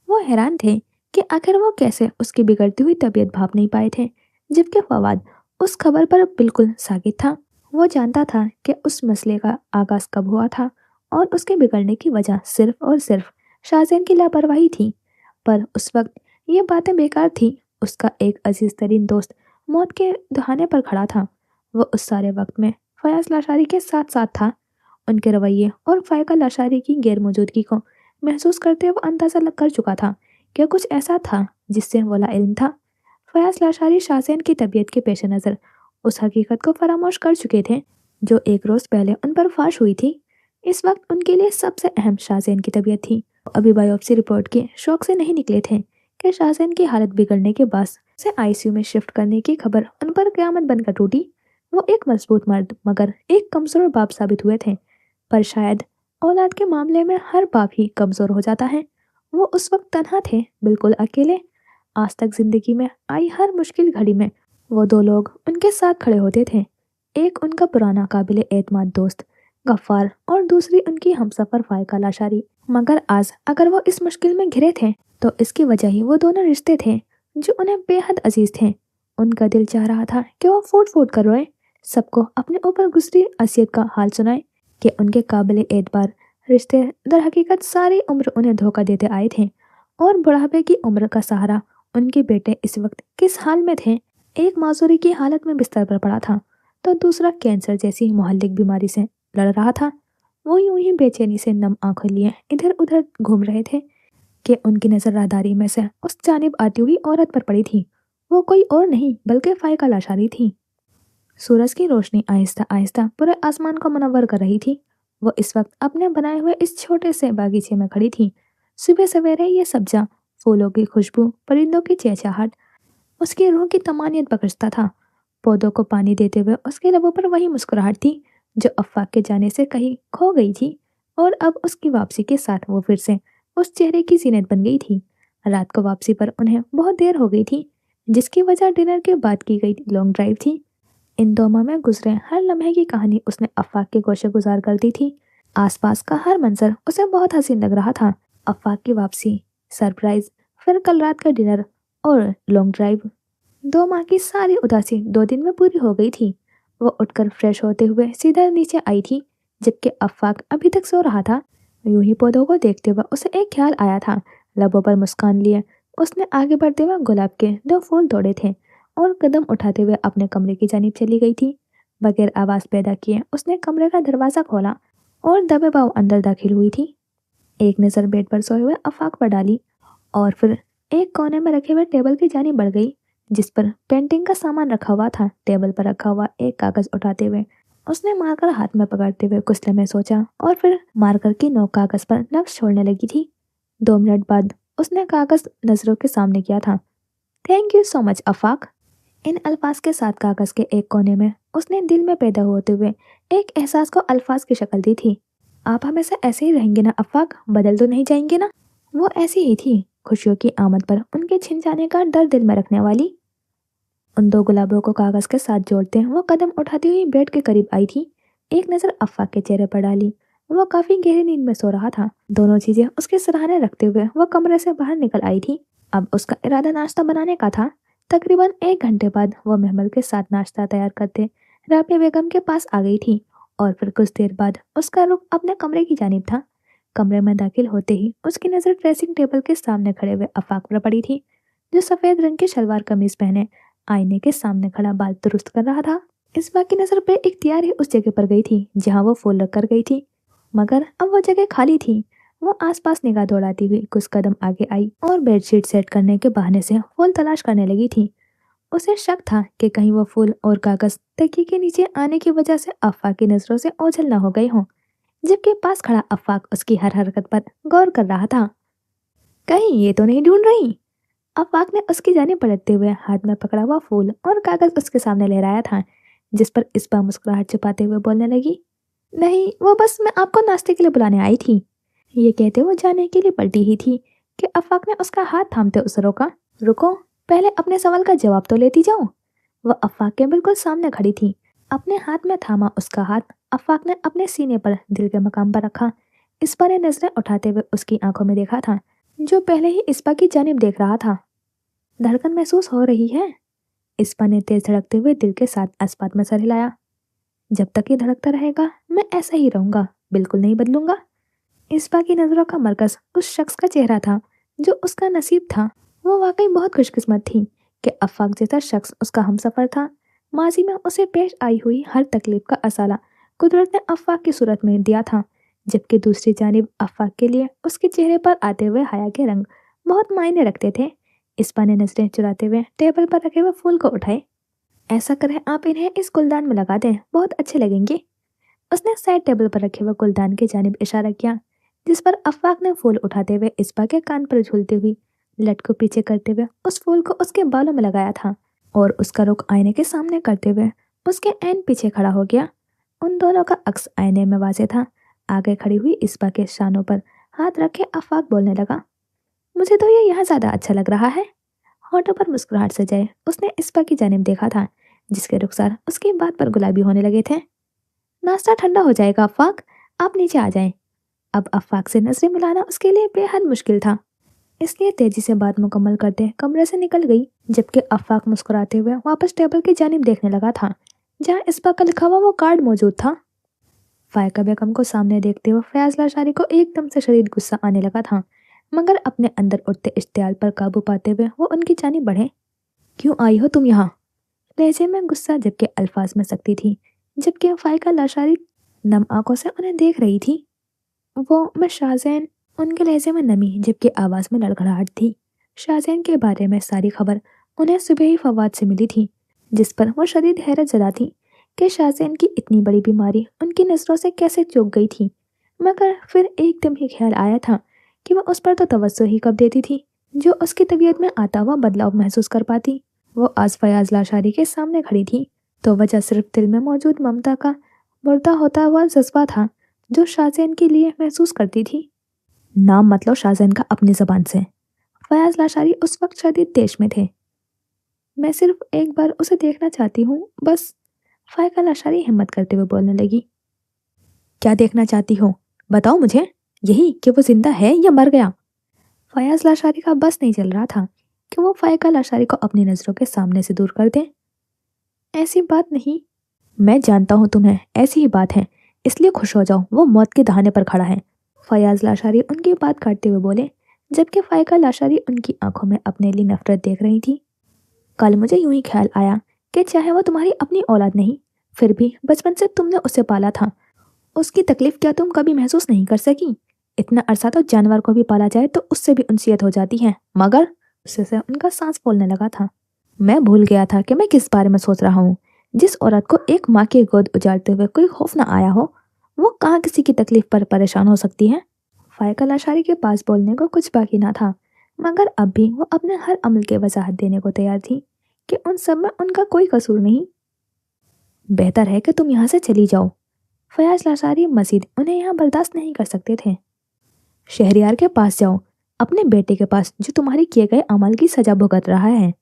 वो हैरान थे कि आखिर वो कैसे उसकी बिगड़ती हुई तबीयत भाप नहीं पाए थे, जबकि फवाद उस खबर पर बिल्कुल साकित था। वो जानता था कि उस मसले का आगाज कब हुआ था, और उसके बिगड़ने की वजह सिर्फ और सिर्फ शाहज़ैन की लापरवाही थी। पर उस वक्त ये बातें बेकार थी। उसका एक अजीज तरीन दोस्त मौत के दहाने पर खड़ा था। वो उस सारे वक्त में फयाज लाशारी के साथ साथ था। उनके रवैये और फायका लाशारी की गैर मौजूदगी को महसूस करते हुए अंदाजा कर चुका था कि कुछ ऐसा था जिससे वो लाइल्म था। फयाज लाशारी शाहज़ैन की तबीयत के पेश नज़र उस हकीकत को फरामोश कर चुके थे जो एक रोज़ पहले उन पर फाश हुई थी। इस वक्त उनके लिए सबसे अहम शाहज़ैन की तबीयत थी। अभी बायोप्सी रिपोर्ट के शौक से नहीं निकले थे कि शाहज़ैन की हालत बिगड़ने के बाद से आईसीयू में शिफ्ट करने की खबर उन पर क़यामत बनकर टूटी। वो एक मजबूत मर्द मगर एक कमज़ोर बाप साबित हुए थे। पर शायद औलाद के मामले में हर बाप ही कमज़ोर हो जाता है। वो उस वक्त तन्हा थे, बिल्कुल अकेले। आज तक जिंदगी में आई हर मुश्किल घड़ी में वो दो लोग उनके साथ खड़े होते थे। एक उनका पुराना काबिल एतमाद दोस्त गफ्फार, और दूसरी उनकी हमसफर फायका लाशारी। मगर आज अगर वो इस मुश्किल में घिरे थे तो इसकी वजह ही वो दोनों रिश्ते थे जो उन्हें बेहद अजीज थे। उनका दिल चाह रहा था कि वो फूट फूट कर रोए, सबको अपने ऊपर गुजरी असियत का हाल सुनाए कि उनके काबिल एतबार रिश्ते दर हकीकत सारी उम्र उन्हें धोखा देते आए थे, और बुढ़ापे की उम्र का सहारा उनके बेटे इस वक्त किस हाल में थे। एक माजूरी की हालत में बिस्तर पर पड़ा था, तो दूसरा कैंसर जैसी मोहल्लिक बीमारी से लड़ रहा था। वो यूं ही बेचैनी से नम आंखों लिए इधर उधर घूम रहे थे कि उनकी नजर राहदारी में से उस जानिब आती हुई औरत पर पड़ी थी। वो कोई और नहीं बल्कि फायका लाशारी थी। सूरज की रोशनी आहिस्ता आहिस्ता पूरे आसमान को मुनव्वर कर रही थी। वो इस वक्त अपने बनाए हुए इस छोटे से बागीचे में खड़ी थी। सुबह सवेरे ये सब्जा, फूलों की खुशबू, परिंदों की चहचहाट उसकी रूह की तमानियत बख्शता था। पौधों को पानी देते हुए उसके लबों पर वही मुस्कुराहट थी जो अफ़ाक के जाने से कहीं खो गई थी, और अब उसकी वापसी के साथ वो फिर से उस चेहरे की जीनत बन गई थी। रात को वापसी पर उन्हें बहुत देर हो गई थी, जिसकी वजह डिनर के बाद की गई लॉन्ग ड्राइव थी। इन दोनों में गुजरे हर लम्हे की कहानी उसने अफ़ाक के गोशे गुजार कर दी थी। आसपास का हर मंजर उसे बहुत हसीन लग रहा था। अफ़ाक की वापसी, सरप्राइज, फिर कल रात का डिनर और लॉन्ग ड्राइव। 2 माह की सारी उदासी 2 दिन में पूरी हो गई थी। वो उठकर फ्रेश होते हुए सीधा नीचे आई थी, जबकि अफ़ाक अभी तक सो रहा था। यूं ही पौधों को देखते हुए उसे एक ख्याल आया था। लबों पर मुस्कान लिए उसने आगे बढ़ते हुए गुलाब के 2 फूल तोड़े थे और कदम उठाते हुए अपने कमरे की जानिब चली गई थी। बगैर आवाज पैदा किए उसने कमरे का दरवाजा खोला और दबे पांव अंदर दाखिल हुई थी। एक नज़र बेड पर सोए हुए अफ़ाक पर डाली, और फिर एक कोने में रखे हुए टेबल की जानिब बढ़ गई, जिस पर पेंटिंग का सामान रखा हुआ था। टेबल पर रखा हुआ एक कागज उठाते हुए उसने मार्कर हाथ में पकड़ते हुए कुछ लम्हे सोचा, और फिर मार्कर की नोक कागज पर नक्श छोड़ने लगी थी। 2 मिनट बाद उसने कागज नजरों के सामने किया था। Thank you so much Afaq. इन अल्फाज के साथ कागज के एक कोने में उसने दिल में पैदा होते हुए एक एहसास को अल्फाज की शक्ल दी थी। आप हमेशा ऐसे ही रहेंगे ना अफ़ाक, बदल तो नहीं जाएंगे ना? वो ऐसी ही थी, खुशियों की आमद पर उनके छिन जाने का डर दिल में रखने वाली। उन 2 गुलाबों को कागज के साथ जोड़ते वो कदम उठाती हुई बेड के करीब आई थी। एक नज़र अफ़ाक के चेहरे पर डाली। वो काफी गहरी नींद में सो रहा था। दोनों चीजें उसके सराहने रखते हुए वो कमरे से बाहर निकल आई थी। अब उसका इरादा नाश्ता बनाने का था। तकरीबन 1 घंटे बाद वो महमल के साथ नाश्ता तैयार करते राबिया बेगम के पास आ गई थी, और फिर कुछ देर बाद उसका रुख अपने कमरे की जानिब था। कमरे में दाखिल होते ही उसकी नज़र ड्रेसिंग टेबल के सामने खड़े हुए अफ़ाक पर पड़ी थी, जो सफ़ेद रंग की शलवार कमीज पहने आईने के सामने खड़ा बाल दुरुस्त कर रहा था। इस बात की नज़र पे इख्तियार ही उस जगह पर गई थी जहाँ वो फूल रख कर गई थी, मगर अब वो जगह खाली थी। वो आसपास निगाह दौड़ाती हुई कुछ कदम आगे आई और बेडशीट सेट करने के बहाने से फूल तलाश करने लगी थी। उसे शक था कि कहीं वो फूल और कागज तकिए के नीचे आने की वजह से अफवाक की नजरों से ओझल न हो गए हों, जबकि पास खड़ा अफवाक उसकी हर हरकत पर गौर कर रहा था। कहीं ये तो नहीं ढूंढ रही? अफवाक ने उसकी जानिब पलटते हुए हाथ में पकड़ा हुआ फूल और कागज उसके सामने लहराया था, जिस पर इस्पा मुस्कुराहट छुपाते हुए बोलने लगी, नहीं, वो बस मैं आपको नाश्ते के लिए बुलाने आई थी। ये कहते वो जाने के लिए पलटी ही थी कि अफाक ने उसका हाथ थामते उसे रोका। रुको, पहले अपने सवाल का जवाब तो लेती जाओ। वह अफाक के बिल्कुल सामने खड़ी थी। अपने हाथ में थामा उसका हाथ अफाक ने अपने सीने पर दिल के मकाम पर रखा। इस्पा ने नजरें उठाते हुए उसकी आंखों में देखा था, जो पहले ही इस्पा की जानिब देख रहा था। धड़कन महसूस हो रही है? इस्पा ने तेज धड़कते हुए दिल के साथ आसपास में सर हिलाया। जब तक ये धड़कता रहेगा मैं ऐसा ही रहूंगा, बिल्कुल नहीं बदलूंगा। इस्पा की नजरों का मरकज उस शख्स का चेहरा था जो उसका नसीब था। वो वाकई बहुत खुशकिस्मत थी कि अफाक जैसा शख्स उसका हमसफर था। माजी में उसे पेश आई हुई हर तकलीफ का असाला कुदरत ने अफाक की सूरत में दिया था, जबकि दूसरी जानिब अफाक के लिए उसके चेहरे पर आते हुए हया के रंग बहुत मायने रखते थे। इस्पा ने नजरें चुराते हुए टेबल पर रखे हुए फूल को उठाए। ऐसा करें आप इन्हें इस गुलदान में लगा दें, बहुत अच्छे लगेंगे। उसने साइड टेबल पर रखे हुए गुलदान की जानिब इशारा किया, जिस पर अफवाक ने फूल उठाते हुए इस्पा के कान पर झूलती हुई लट को पीछे करते हुए उस फूल को उसके बालों में लगाया था और उसका रुख आईने के सामने करते हुए उसके ऐन पीछे खड़ा हो गया। उन दोनों का अक्स आईने में वाजे था। आगे खड़ी हुई इस्पा के शानों पर हाथ रखे अफवाक बोलने लगा, मुझे तो ये यहाँ ज्यादा अच्छा लग रहा है। होठों पर मुस्कुराहट से जाए उसने इस्पा की जानिब देखा था, जिसके रुखसार उसकी बात पर गुलाबी होने लगे थे। नाश्ता ठंडा हो जाएगा अफाक, आप नीचे आ जाएं। अब अफाक से नजरें मिलाना उसके लिए बेहद मुश्किल था, इसलिए तेजी से बात मुकम्मल करते कमरे से निकल गई, जबकि अफाक मुस्कुराते हुए वापस टेबल की जानिब देखने लगा था जहाँ इस्पा का लिखा हुआ वो कार्ड मौजूद था। फायका बेगम को सामने देखते हुए फयाज लाशारी को एकदम से शदीद गुस्सा आने लगा था, मगर अपने अंदर उठते इश्तियाल पर काबू पाते हुए वो उनकी जानिब बढ़े। क्यों आई हो तुम यहाँ? लहजे में गुस्सा जबकि अल्फाज में सख्ती थी, जबकि फायका लाशारी नम आंखों से उन्हें देख रही थी। मैं शाहजैन। उनके लहजे में नमी जबकि आवाज में लड़खड़ाहट थी। शाहजैन के बारे में सारी खबर उन्हें सुबह ही फवाद से मिली थी, जिस पर वो शदीद हैरत जदा थी कि शाहजैन की इतनी बड़ी बीमारी उनकी नजरों से कैसे चूक गई थी। मगर फिर एकदम ही ख्याल आया था कि वह उस पर तो तवज्जो ही कब देती थी जो उसकी तबीयत में आता हुआ बदलाव महसूस कर पाती। वो आज फयाज लाशारी के सामने खड़ी थी तो वजह सिर्फ दिल में मौजूद ममता का मुर्दा होता हुआ जज्बा था जो शाहजैन के लिए महसूस करती थी। नाम मतलब शाहजैन का अपनी जबान से। फयाज लाशारी उस वक्त शदीद देश में थे। मैं सिर्फ एक बार उसे देखना चाहती हूँ, बस। फायका लाशारी हिम्मत करते हुए बोलने लगी। क्या देखना चाहती हो? बताओ मुझे, यही कि वो जिंदा है या मर गया? फयाज लाशारी का बस नहीं चल रहा था कि वो फायका लाशारी को अपनी नजरों के सामने से दूर कर दे। ऐसी बात नहीं। मैं जानता हूँ तुम्हें ऐसी ही बात है, इसलिए खुश हो जाओ, वो मौत के दहाने पर खड़ा है। फयाज लाशारी उनकी बात काटते हुए बोले, जबकि फायका लाशारी उनकी आंखों में अपने लिए नफरत देख रही थी। कल मुझे यूं ही ख्याल आया कि चाहे वो तुम्हारी अपनी औलाद नहीं, फिर भी बचपन से तुमने उसे पाला था, उसकी तकलीफ क्या तुम कभी महसूस नहीं कर सकी? इतना अरसा तो जानवर को भी पाला जाए तो उससे भी उनसियत हो जाती है, मगर उससे से उनका सांस फूलने लगा था। मैं भूल गया था कि मैं किस बारे में सोच रहा हूँ। जिस औरत को एक माँ की गोद उजाड़ते हुए कोई खौफ न आया हो, वो कहाँ किसी की तकलीफ पर परेशान हो सकती है? फायका लाशारी के पास बोलने को कुछ बाकी ना था, मगर अब भी वो अपने हर अमल की वजाहत देने को तैयार थी कि उन सब में उनका कोई कसूर नहीं। बेहतर है कि तुम यहाँ से चली जाओ। फयाज लाशारी मजीद उन्हें यहाँ बर्दाश्त नहीं कर सकते थे। शहरियार के पास जाओ, अपने बेटे के पास जो तुम्हारी किए गए अमल की सजा भुगत रहा है।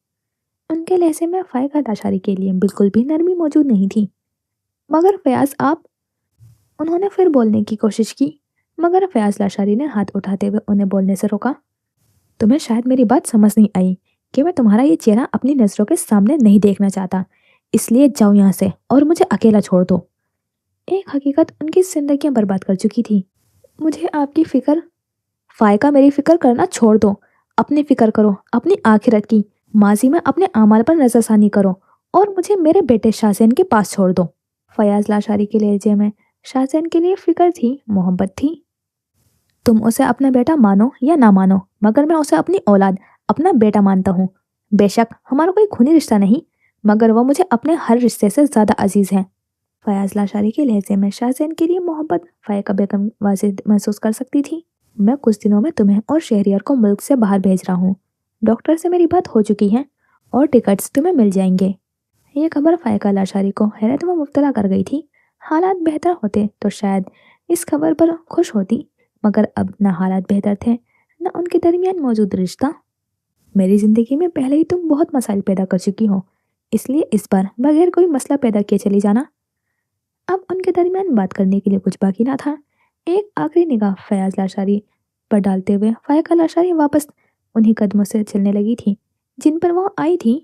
उनके लहजे में फायका लाशारी के लिए बिल्कुल भी नरमी मौजूद नहीं थी। मगर फयाज आप। उन्होंने फिर बोलने की कोशिश की, मगर फयाज लाशारी ने हाथ उठाते हुए उन्हें बोलने से रोका। तुम्हें शायद मेरी बात समझ नहीं आई कि मैं तुम्हारा ये चेहरा अपनी नजरों के सामने नहीं देखना चाहता, इसलिए जाओ यहाँ से और मुझे अकेला छोड़ दो। एक हकीकत उनकी जिंदगी बर्बाद कर चुकी थी। मुझे आपकी फिक्र। फायका मेरी फिक्र करना छोड़ दो, अपनी फिक्र करो अपनी आखिरत की। माजी में अपने आमाल पर नजरसानी करो और मुझे मेरे बेटे शाहजैन के पास छोड़ दो। फयाज लाशारी के लहजे में शाहजैन के लिए फिक्र थी, मोहब्बत थी। तुम उसे अपना बेटा मानो या ना मानो, मगर मैं उसे अपनी औलाद, अपना बेटा मानता हूँ। बेशक हमारा कोई खूनी रिश्ता नहीं, मगर वो मुझे अपने हर रिश्ते से ज़्यादा अजीज़ हैं। फयाज लाशारी के लहजे में शाहजैन के लिए मोहब्बत फायका बेगम वाजिद महसूस कर सकती थी। मैं कुछ दिनों में तुम्हें और शहरियार को मुल्क से बाहर भेज रहा हूँ। डॉक्टर से मेरी बात हो चुकी है और टिकट्स तुम्हें मिल जाएंगे। ये खबर फायका लाशारी को हैरत में मुब्तला कर गई थी। हालात बेहतर होते तो शायद इस खबर पर खुश होती, मगर अब न हालात बेहतर थे न उनके दरमियान मौजूद रिश्ता। मेरी जिंदगी में पहले ही तुम बहुत मसाइल पैदा कर चुकी हो, इसलिए इस बार बगैर कोई मसला पैदा किए चली जाना। अब उनके दरमियान बात करने के लिए कुछ बाकी ना था। एक आखिरी निगाह फयाज लाशारी पर डालते हुए फायका लाशारी वापस उन्हीं कदमों से चलने लगी थी जिन पर वो आई थी।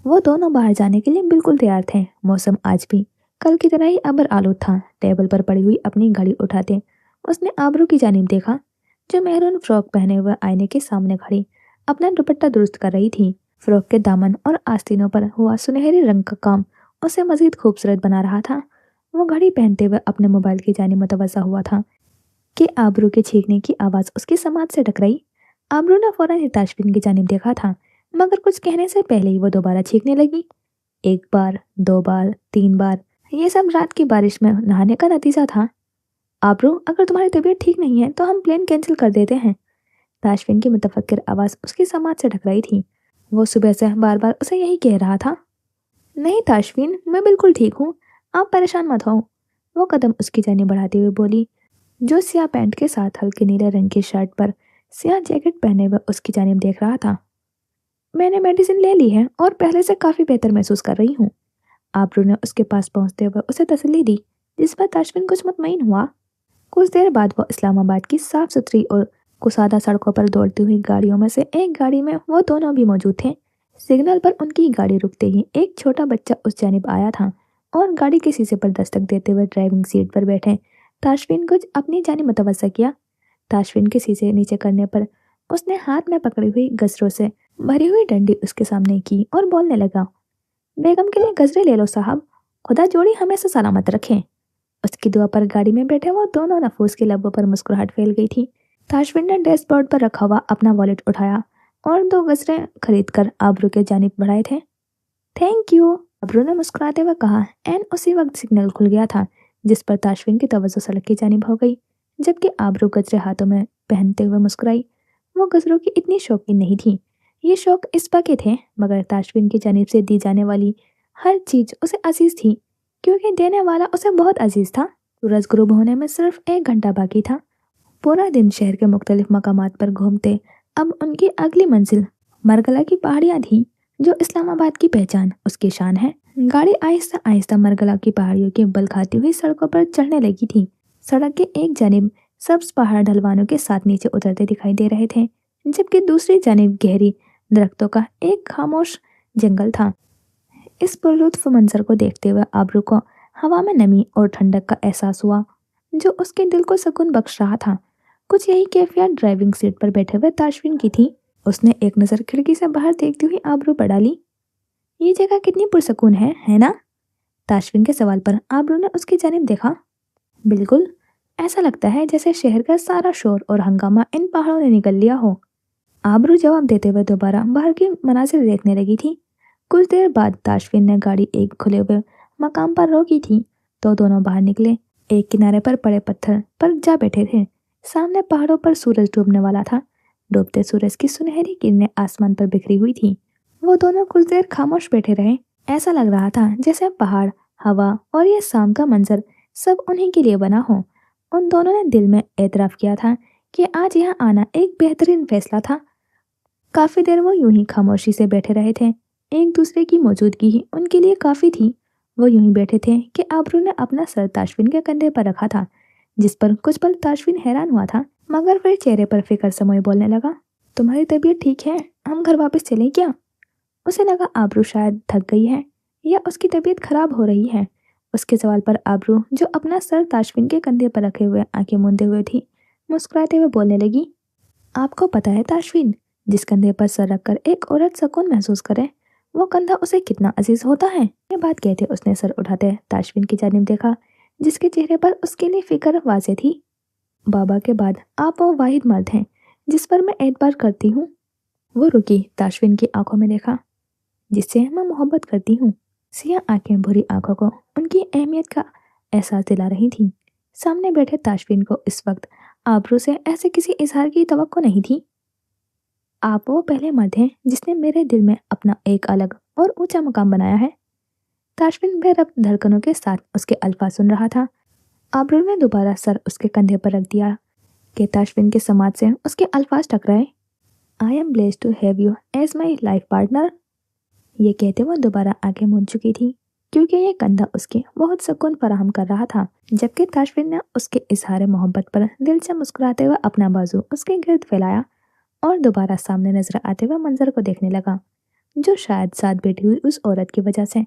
वो दोनों बाहर जाने के लिए बिल्कुल तैयार थे। मौसम आज भी कल की तरह ही अबर आलूद था। टेबल पर पड़ी हुई अपनी घड़ी उठाते उसने आबरू की जानिब देखा, जो मेहरून फ्रॉक पहने हुए आईने के सामने खड़ी अपना दुपट्टा दुरुस्त कर रही थी। फ्रॉक के दामन और आस्तीनों पर हुआ सुनहरे रंग का काम उसे मजीद खूबसूरत बना रहा था। वो घड़ी पहनते हुए अपने मोबाइल की जानिब मुतवज्जा हुआ था कि आबरू के छींकने की आवाज़ उसकी समाज से टकराई। आबरू ने फौरन हिताशबिन की जानिब देखा था, मगर कुछ कहने से पहले ही वो दोबारा छींकने लगी। एक बार, दो बार, तीन बार। ये सब रात की बारिश में नहाने का नतीजा था। आबरू, अगर तुम्हारी तबीयत ठीक नहीं है तो हम प्लेन कैंसिल कर देते हैं। ताशफिन की मुतफक्किर आवाज़ उसकी समाज से टकराई थी। वो सुबह से बार बार उसे यही कह रहा था। नहीं ताशफिन, मैं बिल्कुल ठीक हूँ, आप परेशान मत हो। वो कदम उसकी जानिब बढ़ाते हुए बोली, जो सियाह पैंट के साथ हल्के नीले रंग की शर्ट पर सियाह जैकेट पहने हुए उसकी जानिब देख रहा था। मैंने मेडिसिन ले ली है और पहले से काफ़ी बेहतर महसूस कर रही हूँ। आबरू ने उसके पास पहुंचते हुए उसे तसल्ली दी, जिस पर ताशफिन कुछ मुतमईन हुआ। कुछ देर बाद वो इस्लामाबाद की साफ सुथरी और कुसादा सड़कों पर दौड़ती हुई गाड़ियों में से एक गाड़ी में वो दोनों भी मौजूद थे। सिग्नल पर उनकी गाड़ी रुकते ही एक छोटा बच्चा उस जानिब आया था और गाड़ी के शीशे पर दस्तक देते हुए ड्राइविंग सीट पर बैठे ताशफिन को अपनी जानिब मुतवज्जा किया। ताशफिन के शीशे नीचे करने पर उसने हाथ में पकड़ी हुई गजरों से भरी हुई डंडी उसके सामने की और बोलने लगा, बेगम के लिए गजरे ले लो साहब, खुदा जोड़ी हमेशा सलामत रखें। उसकी दुआ पर गाड़ी में बैठे वो दोनों नफूस के लबों पर मुस्कुराहट फैल गई थी। ताशफिन ने डैशबोर्ड पर रखा हुआ अपना वॉलेट उठाया और दो गजरे खरीद कर आबरू के जानिब बढ़ाए थे। थैंक यू, आबरू ने मुस्कुराते हुए कहा। एन उसी वक्त सिग्नल खुल गया था, जिस पर ताशफिन की तवज्जो सड़क की जानिब हो गई, जबकि आबरू गजरे हाथों में पहनते हुए मुस्कुराई। वो गजरों की इतनी शौकीन नहीं थी। ये शौक इस्पा के थे, मगर ताशफिन की जानिब से दी जाने वाली हर चीज उसे अजीज थी, क्योंकि देने वाला उसे बहुत अजीज था। सूरज गुरूब होने में सिर्फ एक घंटा बाकी था। पूरा दिन शहर के मुख्तलिफ मकामात पर घूमते अब उनकी अगली मंजिल मरगला की पहाड़ियाँ थी, जो इस्लामाबाद की पहचान, उसकी शान है। गाड़ी आहिस्ता आहिस्ता मरगला की पहाड़ियों के बल खाती हुई सड़कों पर चढ़ने लगी थी। सड़क के एक जानिब सब्ज पहाड़ ढलवानों के साथ नीचे उतरते दिखाई दे रहे थे, जबकि दूसरी जानिब गहरी दरख्तों का एक खामोश जंगल था। इस पुरलुत्फ मंजर को देखते हुए आबरू को हवा में नमी और ठंडक का एहसास हुआ, जो उसके दिल को सुकून बख्श रहा था। कुछ यही कैफियत ड्राइविंग सीट पर बैठे हुए ताशफिन की थी। उसने एक नज़र खिड़की से बाहर देखती हुई आबरू पर डाली। ये जगह कितनी पुरसकून है ना? ताशफिन के सवाल पर आबरू ने उसकी जानिब देखा। बिल्कुल, ऐसा लगता है जैसे शहर का सारा शोर और हंगामा इन पहाड़ों ने निकल लिया हो। आबरू जवाब देते हुए दोबारा बाहर की मनाजिर देखने लगी थी। कुछ देर बाद ताशफिन ने गाड़ी एक खुले हुए मकाम पर रोकी थी, तो दोनों बाहर निकले। एक किनारे पर पड़े पत्थर पर जा बैठे थे। सामने पहाड़ों पर सूरज डूबने वाला था। डूबते सूरज की सुनहरी किरणें आसमान पर बिखरी हुई थी। वो दोनों कुछ देर खामोश बैठे रहे। ऐसा लग रहा था जैसे पहाड़, हवा और ये शाम का मंजर सब उन्हीं के लिए बना हो। उन दोनों ने दिल में एतराफ़ किया था कि आज यहाँ आना एक बेहतरीन फैसला था। काफी देर वो यूं ही खामोशी से बैठे रहे थे। एक दूसरे की मौजूदगी ही उनके लिए काफी थी। वो यूं ही बैठे थे कि आबरू ने अपना सर ताशफिन के कंधे पर रखा था, जिस पर कुछ पल ताशफिन हैरान हुआ था, मगर फिर चेहरे पर फिक्र समोए बोलने लगा, तुम्हारी तबीयत ठीक है? हम घर वापस चलें क्या? उसे लगा आबरू शायद थक गई है या उसकी तबीयत खराब हो रही है। उसके सवाल पर आबरू, जो अपना सर ताशफिन के कंधे पर रखे हुए आंखें मूंदे हुए थी, मुस्कुराते हुए बोलने लगी, आपको पता है ताशफिन, जिस कंधे पर सर रखकर एक औरत सुकून महसूस करे, वो कंधा उसे कितना अजीज होता है। ये बात कहते उसने सर उठाते ताशफिन की जानिब देखा, जिसके चेहरे पर उसके लिए फिक्र वाज़ेह थी। बाबा के बाद आप वो वाहिद मर्द हैं जिस पर मैं एतबार करती हूँ। वो रुकी, ताशविन की आंखों में देखा, जिससे मैं मोहब्बत करती हूँ। सियाह आंखें भूरी आंखों को उनकी अहमियत का एहसास दिला रही थीं। सामने बैठे ताशविन को इस वक्त आबरू से ऐसे किसी इजहार की तवक्को नहीं थी। आप वो पहले मर्द हैं जिसने मेरे दिल में अपना एक अलग और ऊंचा मुकाम बनाया है। ताशविन बेरब्त धड़कनों के साथ उसके अल्फाज सुन रहा था। आबरू ने दोबारा सर उसके कंधे पर रख दिया कि ताशविन के समाज से उसके अल्फाज टकराए। I am blessed to have you as my life partner. ये कहते वो दोबारा आंखें मूंद चुकी थी, क्योंकि ये कंधा उसके बहुत सुकून फराहम कर रहा था। जबकि ताशविन ने उसके इजहार मोहब्बत पर दिल से मुस्कुराते हुए अपना बाजू उसके गिर्द फैलाया और दोबारा सामने नजर आते हुए मंजर को देखने लगा, जो शायद साथ बैठी हुई उस औरत की वजह से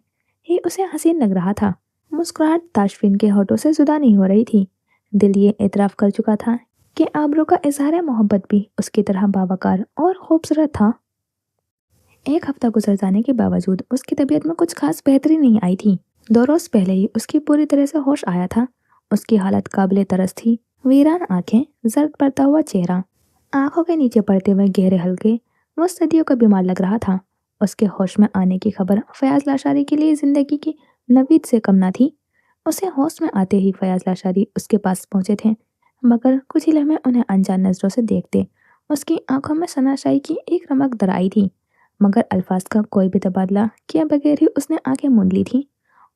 ही उसे हसीन लग रहा था। मुस्कुराहट ताशफिन के होठों से जुदा नहीं हो रही थी। दिल ये एतराफ कर चुका था कि आबरू का इजहार मोहब्बत भी उसकी तरह बावकार और खूबसूरत था। एक हफ्ता गुजर जाने के बावजूद उसकी तबीयत में कुछ खास बेहतरी नहीं आई थी। 2 रोज पहले ही उसकी पूरी तरह से होश आया था। उसकी हालत काबिले तरस थी। वीरान आंखें, जर्द पड़ता हुआ चेहरा, आंखों के नीचे पड़ते हुए गहरे हल्के। वो सदियों का बीमार लग रहा था। उसके होश में आने की खबर फयाज लाशारी के लिए जिंदगी की नवीद से कम न थी। उसे होश में आते ही फयाज लाशारी उसके पास पहुंचे थे, मगर कुछ ही लम्हे उन्हें अनजान नजरों से देखते उसकी आंखों में सनाशाई की एक रमक दर आई थी। मगर अल्फाज का कोई भी तबादला किए बगैर ही उसने आंखें मूंद ली थी।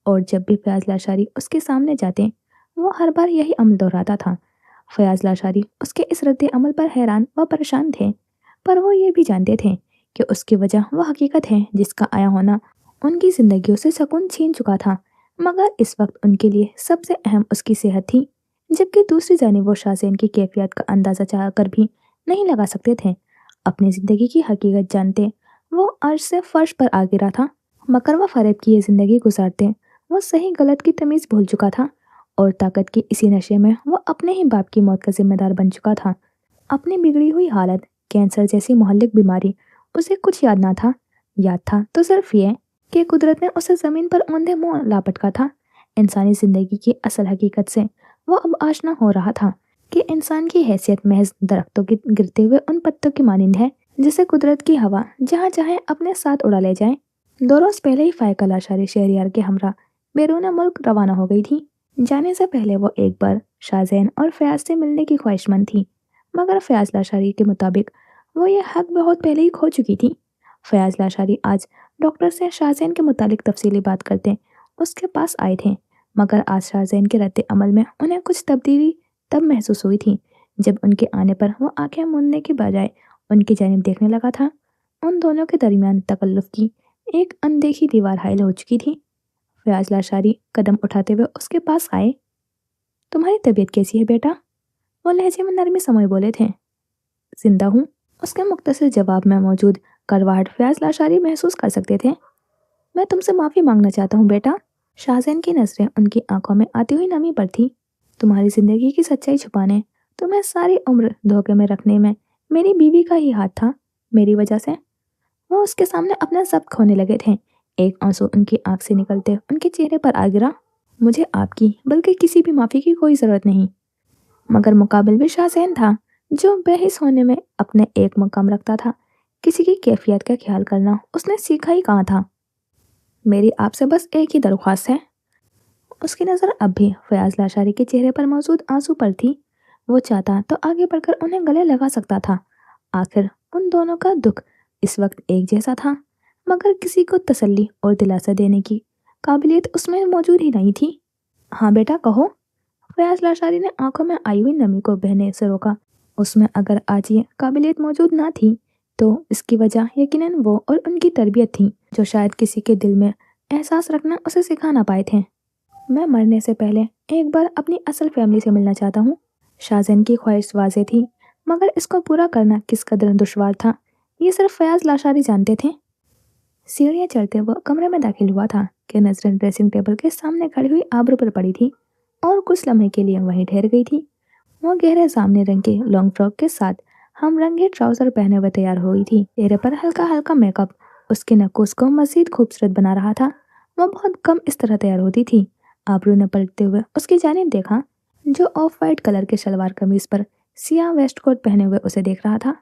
और जब भी फयाज लाशारी उसके सामने जाते, वो हर बार यही अमल दोहराता था। फयाज लाशारी उसके इस रद्द अमल पर हैरान व परेशान थे, पर वो ये भी जानते थे कि उसकी वजह वो हकीकत है जिसका आया होना उनकी जिंदगियों से सुकून छीन चुका था। मगर इस वक्त उनके लिए सबसे अहम उसकी सेहत थी, जबकि दूसरी जानिब वो शाहज़ैन की कैफियत का अंदाज़ा चाह कर भी नहीं लगा सकते थे। अपनी ज़िंदगी की हकीकत जानते वो अर्श से फर्श पर आ गिरा था, मगर वो फरेब की ये ज़िंदगी गुजारते वो सही गलत की तमीज़ भूल चुका था। और ताकत की इसी नशे में वो अपने ही बाप की मौत का जिम्मेदार बन चुका था। अपनी बिगड़ी हुई हालत, कैंसर जैसी मोहल्लिक बीमारी, उसे कुछ याद ना था। याद था तो सिर्फ ये कि कुदरत ने उसे ज़मीन पर औंधे मुंह लापटका था। इंसानी ज़िंदगी की असल हकीकत से वो अब आशना हो रहा था कि इंसान की हैसियत महज दरख्तों के गिरते हुए उन पत्तों की मानिंद है, जिसे कुदरत की हवा जहाँ चाहे अपने साथ उड़ा ले जाए। 2 रोज पहले ही फायका लाशारी शहरियार के हमरा बैरून मुल्क रवाना हो गई थी। जाने से पहले वो एक बार शाहजैन और फयाज से मिलने की ख्वाहिशमंद थी, मगर फयाज लाशारी के मुताबिक वो ये हक बहुत पहले ही खो चुकी थी। फयाज लाशारी आज डॉक्टर से शाहजैन के मुतालिक तफसीली बात करते उसके पास आए थे, मगर आज शाहजैन के रद्द अमल में उन्हें कुछ तब्दीली तब महसूस हुई थी जब उनके आने पर वो आंखें मूंदने के बजाय उनकी जानिब देखने लगा था। उन दोनों के दरमियान तकल्लुफ की एक अनदेखी दीवार हायल हो चुकी थी। फयाज लाशारी कदम उठाते हुए उसके पास आए। तुम्हारी तबीयत कैसी है बेटा? वो लहजे में नरमी समय बोले थे। जिंदा हूँ, उसके मुख्तसर जवाब में मौजूद कड़वाहट फयाज लाशारी महसूस कर सकते थे। मैं तुमसे माफ़ी मांगना चाहता हूँ बेटा। शाहजैन की नजरें उनकी आंखों में आती हुई नमी पर थी। तुम्हारी जिंदगी की सच्चाई छुपाने, तुम्हें सारी उम्र धोखे में रखने में मेरी बीवी का ही हाथ था। मेरी वजह से वो उसके सामने अपना सब खोने लगे थे। एक आंसू उनकी आंख से निकलते उनके चेहरे पर आ गिरा। मुझे आपकी बल्कि किसी भी माफ़ी की कोई ज़रूरत नहीं। मगर मुकाबिल भी शाहजैन था, जो बेहिस होने में अपने एक मकाम रखता था। किसी की कैफियत का ख्याल करना उसने सीखा ही कहाँ था। मेरी आपसे बस एक ही दरख्वास्त है। उसकी नज़र अब भी फयाज लाशारी के चेहरे पर मौजूद आंसू पर थी। वो चाहता तो आगे बढ़कर उन्हें गले लगा सकता था। आखिर उन दोनों का दुख इस वक्त एक जैसा था, मगर किसी को तसल्ली और दिलासा देने की काबिलियत उसमें मौजूद ही नहीं थी। हाँ बेटा कहो। फयाज लाशारी ने आंखों में आई हुई नमी को बहने से रोका। उसमें अगर आज ये काबिलियत मौजूद ना थी, तो इसकी वजह यकीनन वो और उनकी तरबियत थी, जो शायद किसी के दिल में एहसास रखना उसे सिखा ना पाए थे। मैं मरने से पहले एक बार अपनी असल फैमिली से मिलना चाहता हूँ। शाहजैन की ख्वाहिश वाज़ेह थी, मगर इसको पूरा करना किस कदर दुश्वार था, ये सिर्फ फयाज लाशारी जानते थे। सीढ़ियाँ चढ़ते वो कमरे में दाखिल हुआ था कि नजरें ड्रेसिंग टेबल के सामने खड़ी हुई आबरू पर पड़ी थी और कुछ लम्हे के लिए वहीं ठहर गई थी। वो गहरे सामने रंग के लॉन्ग फ्रॉक के साथ हम रंगे ट्राउजर पहने हुए तैयार हो गई थी। चेहरे पर हल्का हल्का मेकअप उसके नक्कुस को मजीद खूबसूरत बना रहा था। वो बहुत कम इस तरह तैयार होती थी। आबरू ने पलटते हुए उसकी जानिब देखा, जो ऑफ वाइट कलर के शलवार कमीज पर सियाह वेस्ट कोट पहने हुए उसे देख रहा था।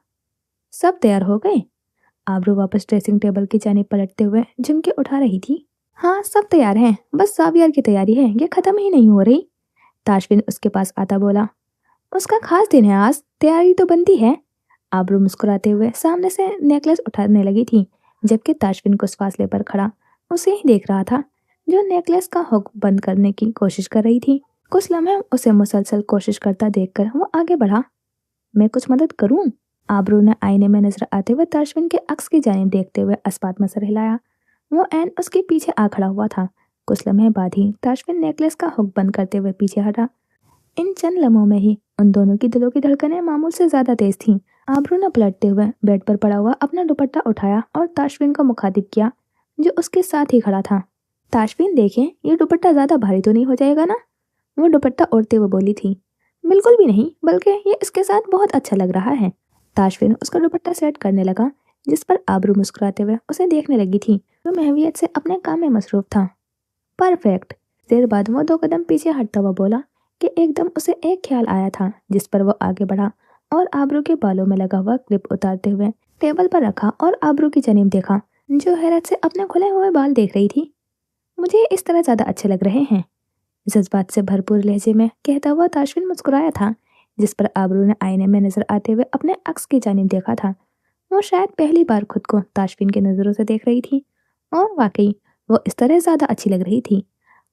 सब तैयार हो गए? आबरू वापस ड्रेसिंग टेबल की जानिब पलटते हुए झुमके उठा रही थी। हाँ, सब तैयार हैं, बस जावियर की तैयारी है, ये खत्म ही नहीं हो रही। ताशविन उसके पास आता बोला। उसका खास दिन है आज, तैयारी तो बनती है। आबरू मुस्कुराते हुए सामने से नेकलेस उठाने लगी थी, जबकि ताशविन कुछ फासले पर खड़ा उसे ही देख रहा था, जो नेकलेस का हुक बंद करने की कोशिश कर रही थी। कुछ लम्हे उसे मुसलसल कोशिश करता देखकर वो आगे बढ़ा। मैं कुछ मदद करूं? आबरू ने आईने में नजर आते हुए ताशविन के अक्स की जानिब देखते हुए अस्पात में सर हिलाया। वो ऐन उसके पीछे आ खड़ा हुआ था। कुछ लम्हे बाद ही ताशविन नेकलेस का हुक बंद करते हुए पीछे हटा। इन चंद लम्हों में ही उन दोनों की दिलों की धड़कनें मामूल से ज्यादा तेज थीं। आबरू ने पलटते हुए बेड पर पड़ा हुआ अपना दुपट्टा उठाया और ताशविन को मुखातिब किया, जो उसके साथ ही खड़ा था। ताशविन देखें, ये दुपट्टा ज्यादा भारी तो नहीं हो जाएगा ना? वो दुपट्टा ओढ़ते हुए बोली थी। बिल्कुल भी नहीं, बल्कि ये इसके साथ बहुत अच्छा लग रहा है। ताशविन उसका दुपट्टा सेट करने लगा, जिस पर आबरू मुस्कुराते हुए उसे देखने लगी थी, जो महवियत से अपने काम में मसरूफ था। परफेक्ट। देर बाद वो 2 कदम पीछे हटता हुआ बोला कि एकदम उसे एक ख्याल आया था, जिस पर वो आगे बढ़ा और आबरू के बालों में लगा हुआ क्लिप उतारते हुए टेबल पर रखा और आबरू की जानिब देखा, जो हैरत से अपने खुले हुए बाल देख रही थी। मुझे इस तरह ज्यादा अच्छे लग रहे हैं, जज्बात से भरपूर लहजे में कहता हुआ ताशविन मुस्कुराया था, जिस पर आबरू ने आईने में नजर आते हुए अपने अक्स की जानिब देखा था। वो शायद पहली बार खुद को ताशविन की नजरों से देख रही थी, और वाकई वो इस तरह ज्यादा अच्छी लग रही थी।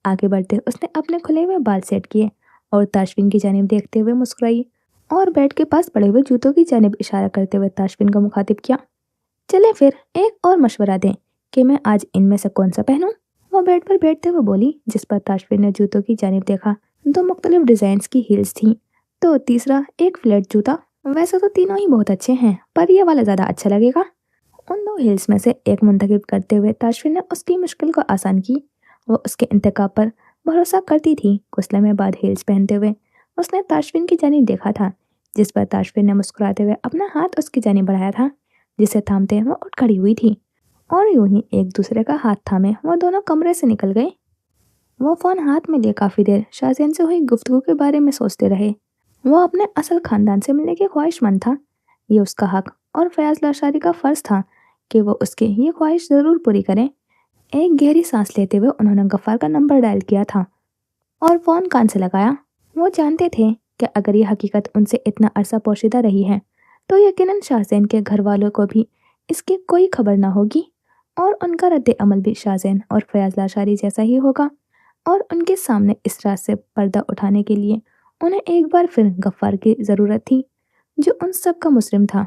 आगे बढ़ते उसने अपने खुले हुए बाल सेट किए और ताशविन की जानिब देखते हुए मुस्कुराई और बेड के पास पड़े हुए जूतों की जानिब इशारा करते हुए ताशविन को मुखातिब किया। चले फिर एक और मशवरा दें कि मैं आज इनमें से कौन सा पहनूं? वो बेड पर बैठते हुए बोली, जिस पर ताशविन ने जूतों की जानिब देखा। 2 मुख्तलिफ डिजाइन की हील्स थीं, तो तीसरा एक फ्लैट जूता। वैसे तो तीनों ही बहुत अच्छे हैं, पर ये वाला ज्यादा अच्छा लगेगा। उन 2 हील्स में से एक मुंतखब करते हुए ताशविन ने उसकी मुश्किल को आसान की। वो उसके इंतखाब पर भरोसा करती थी। कुछ लम्हे बाद हील्स पहनते हुए उसने ताशविन की जानिब देखा था, जिस पर ताशविन ने मुस्कुराते हुए अपना हाथ उसकी जानिब बढ़ाया था, जिसे थामते वो उठ खड़ी हुई थी। और यूं ही एक दूसरे का हाथ थामे वो दोनों कमरे से निकल गए। वो फोन हाथ में लिए काफी देर शाहजैन से हुई गुफ्तगू के बारे में सोचते रहे। वो अपने असल खानदान से मिलने के ख्वाहिशमंद था। ये उसका हक और फयाज लाशारी का फर्ज था कि वो उसकी ये ख्वाहिश जरूर पूरी करें। एक गहरी सांस लेते हुए उन्होंने गफ्फार का नंबर डायल किया था और फोन कान से लगाया। वो जानते थे कि अगर ये हकीकत उनसे इतना अरसा पोशीदा रही है, तो यकीनन शाहजैन के घर वालों को भी इसकी कोई खबर ना होगी, और उनका रद्द अमल भी शाहजैन और फयाज लाशारी जैसा ही होगा। और उनके सामने इस रात से पर्दा उठाने के लिए उन्हें एक बार फिर गफ्फार की ज़रूरत थी, जो उन सब का मुस्लिम था।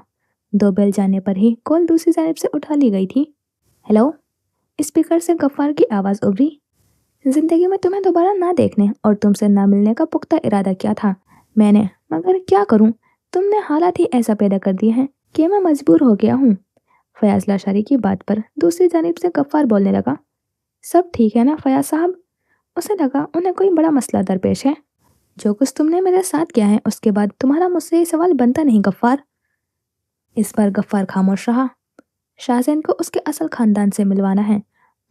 2 बेल जाने पर ही कॉल दूसरी जानिब से उठा ली गई थी। हेलो। स्पीकर से गफ्फार की आवाज़ उभरी। जिंदगी में तुम्हें दोबारा ना देखने और तुमसे ना मिलने का पुख्ता इरादा किया था मैंने, मगर क्या करूं, तुमने हालात ही ऐसा पैदा कर दिए हैं कि मैं मजबूर हो गया हूँ। फयाज लाशारी की बात पर दूसरी जानिब से गफ्फार बोलने लगा। सब ठीक है ना फयाज साहब? उसे लगा उन्हें कोई बड़ा मसला दरपेश है। जो कुछ तुमने मेरे साथ किया है उसके बाद तुम्हारा मुझसे ये सवाल बनता नहीं गफ्फार। इस पर गफ्फार खामोश रहा। शाहजैन को उसके असल खानदान से मिलवाना है,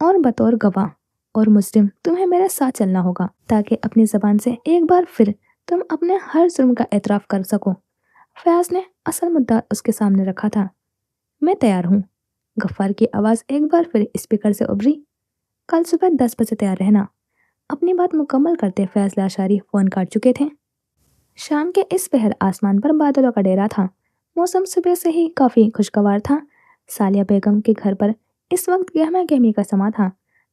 और बतौर गवाह और मुस्लिम तुम्हें मेरे साथ चलना होगा, ताकि अपनी जबान से एक बार फिर तुम अपने हर जुर्म का एतराफ़ कर सको। फयाज ने असल मुद्दा उसके सामने रखा था। मैं तैयार हूँ। गफ्फार की आवाज़ एक बार फिर स्पीकर से उभरी। कल सुबह 10 बजे तैयार रहना। अपनी बात मुकम्मल करते फयाज लाशारी फ़ोन काट चुके थे। शाम के इस पहर आसमान पर बादलों का डेरा था। मौसम सुबह से ही काफ़ी खुशगवार था। सालिया बेगम के घर पर इस वक्त गहमा गहमी का समा था।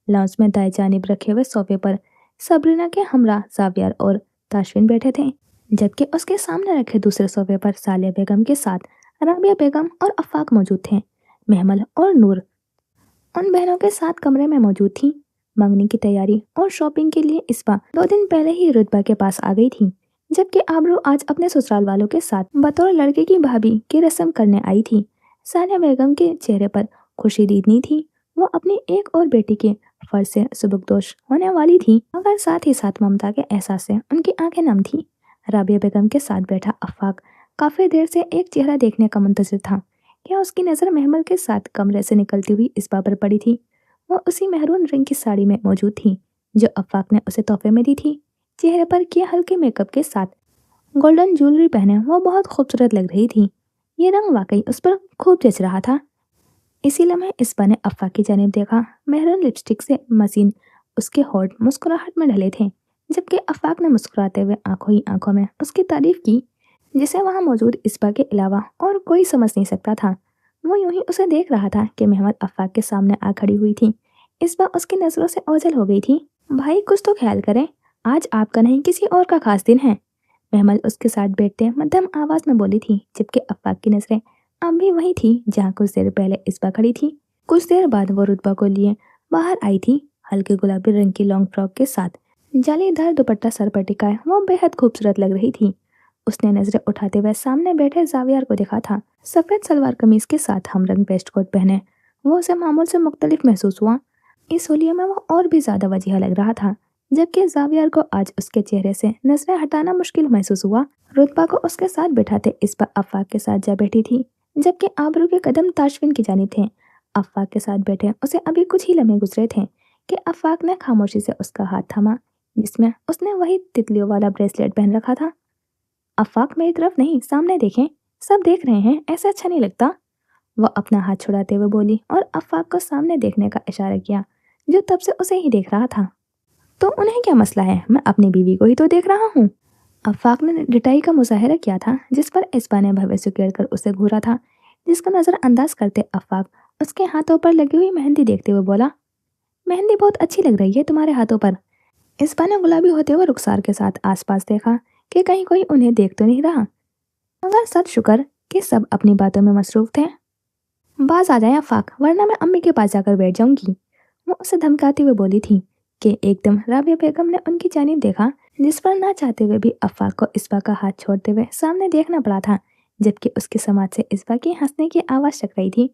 लाउंज में दाएं जानिब रखे हुए सोफे पर सबरीना के हमरा जावियर और ताशविन बैठे थे, जबकि उसके सामने रखे दूसरे सोफे पर सालिया बेगम के साथ राबिया बेगम और अफाक मौजूद थे। महमल और नूर उन बहनों के साथ कमरे में मौजूद थी। मंगनी की तैयारी और शॉपिंग के लिए इसबा 2 दिन पहले ही रुतबा के पास आ गई थी, जबकि आबरू आज अपने ससुराल वालों के साथ बतौर लड़के की भाभी की रस्म करने आई थी। सानिया बेगम के चेहरे पर खुशी दीदनी थी। वो अपनी एक और बेटी के फर्ज से सुबकदोश होने वाली थी, मगर साथ ही साथ ममता के एहसास से उनकी आंखें नम थी। राबिया बेगम के साथ बैठा अफाक काफी देर से एक चेहरा देखने का मुंतजिर था। क्या उसकी नज़र महमल के साथ कमरे से निकलती हुई इसबा पर पड़ी थी? वो उसी मेहरून रंग की साड़ी में मौजूद थी, जो अफाक ने उसे तोहफे में दी थी। चेहरे पर किए हल्के मेकअप के साथ गोल्डन ज्वेलरी पहने वो बहुत खूबसूरत लग रही थी। ये रंग वाकई उस पर खूब जच रहा था। इसी लम्हे इस्बा ने अफ़ाक की जानिब देखा। मेहरून लिपस्टिक से मसीन उसके होंठ मुस्कुराहट में ढले थे, जबकि अफ़ाक ने मुस्कुराते हुए आंखों ही आंखों में उसकी तारीफ की, जिसे वहां मौजूद इस्बा के अलावा और कोई समझ नहीं सकता था। वो यूं ही उसे देख रहा था कि मेहमत अफ़ाक के सामने आ खड़ी हुई थी। इस्बा उसकी नजरों से ओझल हो गई थी। भाई कुछ तो ख्याल करें, आज आपका नहीं किसी और का खास दिन है, महमल उसके साथ बैठते मध्यम आवाज में बोली थी, जबकि अफ़ाक की नजरें अब भी वही थी जहाँ कुछ देर पहले इस्बा खड़ी थी। कुछ देर बाद वो रुतबा को लिए बाहर आई थी, हल्के गुलाबी रंग की लॉन्ग फ्रॉक के साथ जालीदार दुपट्टा सर पर टिकाए वो बेहद खूबसूरत लग रही थी। उसने नजरें उठाते हुए सामने बैठे जावियार को देखा था। सफेद सलवार कमीज के साथ हमरंग वेस्ट कोट पहने वो उसे मामूल से मुख्तलिफ महसूस हुआ। इस होलिये में वो और भी ज्यादा वजीहा लग रहा था, जबकि जावियर को आज उसके चेहरे से नजरें हटाना मुश्किल महसूस हुआ। रुतबा को उसके साथ बैठाते इस्बा अफ़ाक के साथ जा बैठी थी, जबकि आबरू के कदम ताशफिन की जानिब थे। अफ़ाक के साथ बैठे उसे अभी कुछ ही लम्हे गुजरे थे कि अफ़ाक ने खामोशी से उसका हाथ थामा, जिसमें उसने वही तितलियों वाला ब्रेसलेट पहन रखा था। अफ़ाक मेरी तरफ नहीं, सामने देखें, सब देख रहे हैं, ऐसा अच्छा नहीं लगता। वह अपना हाथ छुड़ाते हुए बोली और अफ़ाक को सामने देखने का इशारा किया, जो तब से उसे ही देख रहा था। तो उन्हें क्या मसला है, मैं अपनी बीवी को ही तो देख रहा हूँ। अफ़ाक ने डिटाई का मुजाहिरा किया था, जिस पर इस्बा ने भवें उकेड़ कर उसे घूरा था, जिसका नज़रअंदाज करते अफ़ाक उसके हाथों पर लगी हुई मेहंदी देखते हुए बोला, मेहंदी बहुत अच्छी लग रही है तुम्हारे हाथों पर। इस्बा ने गुलाबी होते हुए रुखसार के साथ आसपास देखा कि कहीं कोई उन्हें देख तो नहीं रहा, मगर सच शुक्र कि सब अपनी बातों में मसरूफ थे। बाज आ जाए अफ़ाक, वरना मैं अम्मी के पास जाकर बैठ जाऊंगी, वो उसे धमकाते हुए बोली थी कि एकदम राबिया बेगम ने उनकी जानिब देखा, जिस पर ना चाहते हुए भी अफ़ाक को इस्बा का हाथ छोड़ते हुए सामने देखना पड़ा था, जबकि उसकी समाज से इस्बा की हंसने की आवाज़ टक रही थी,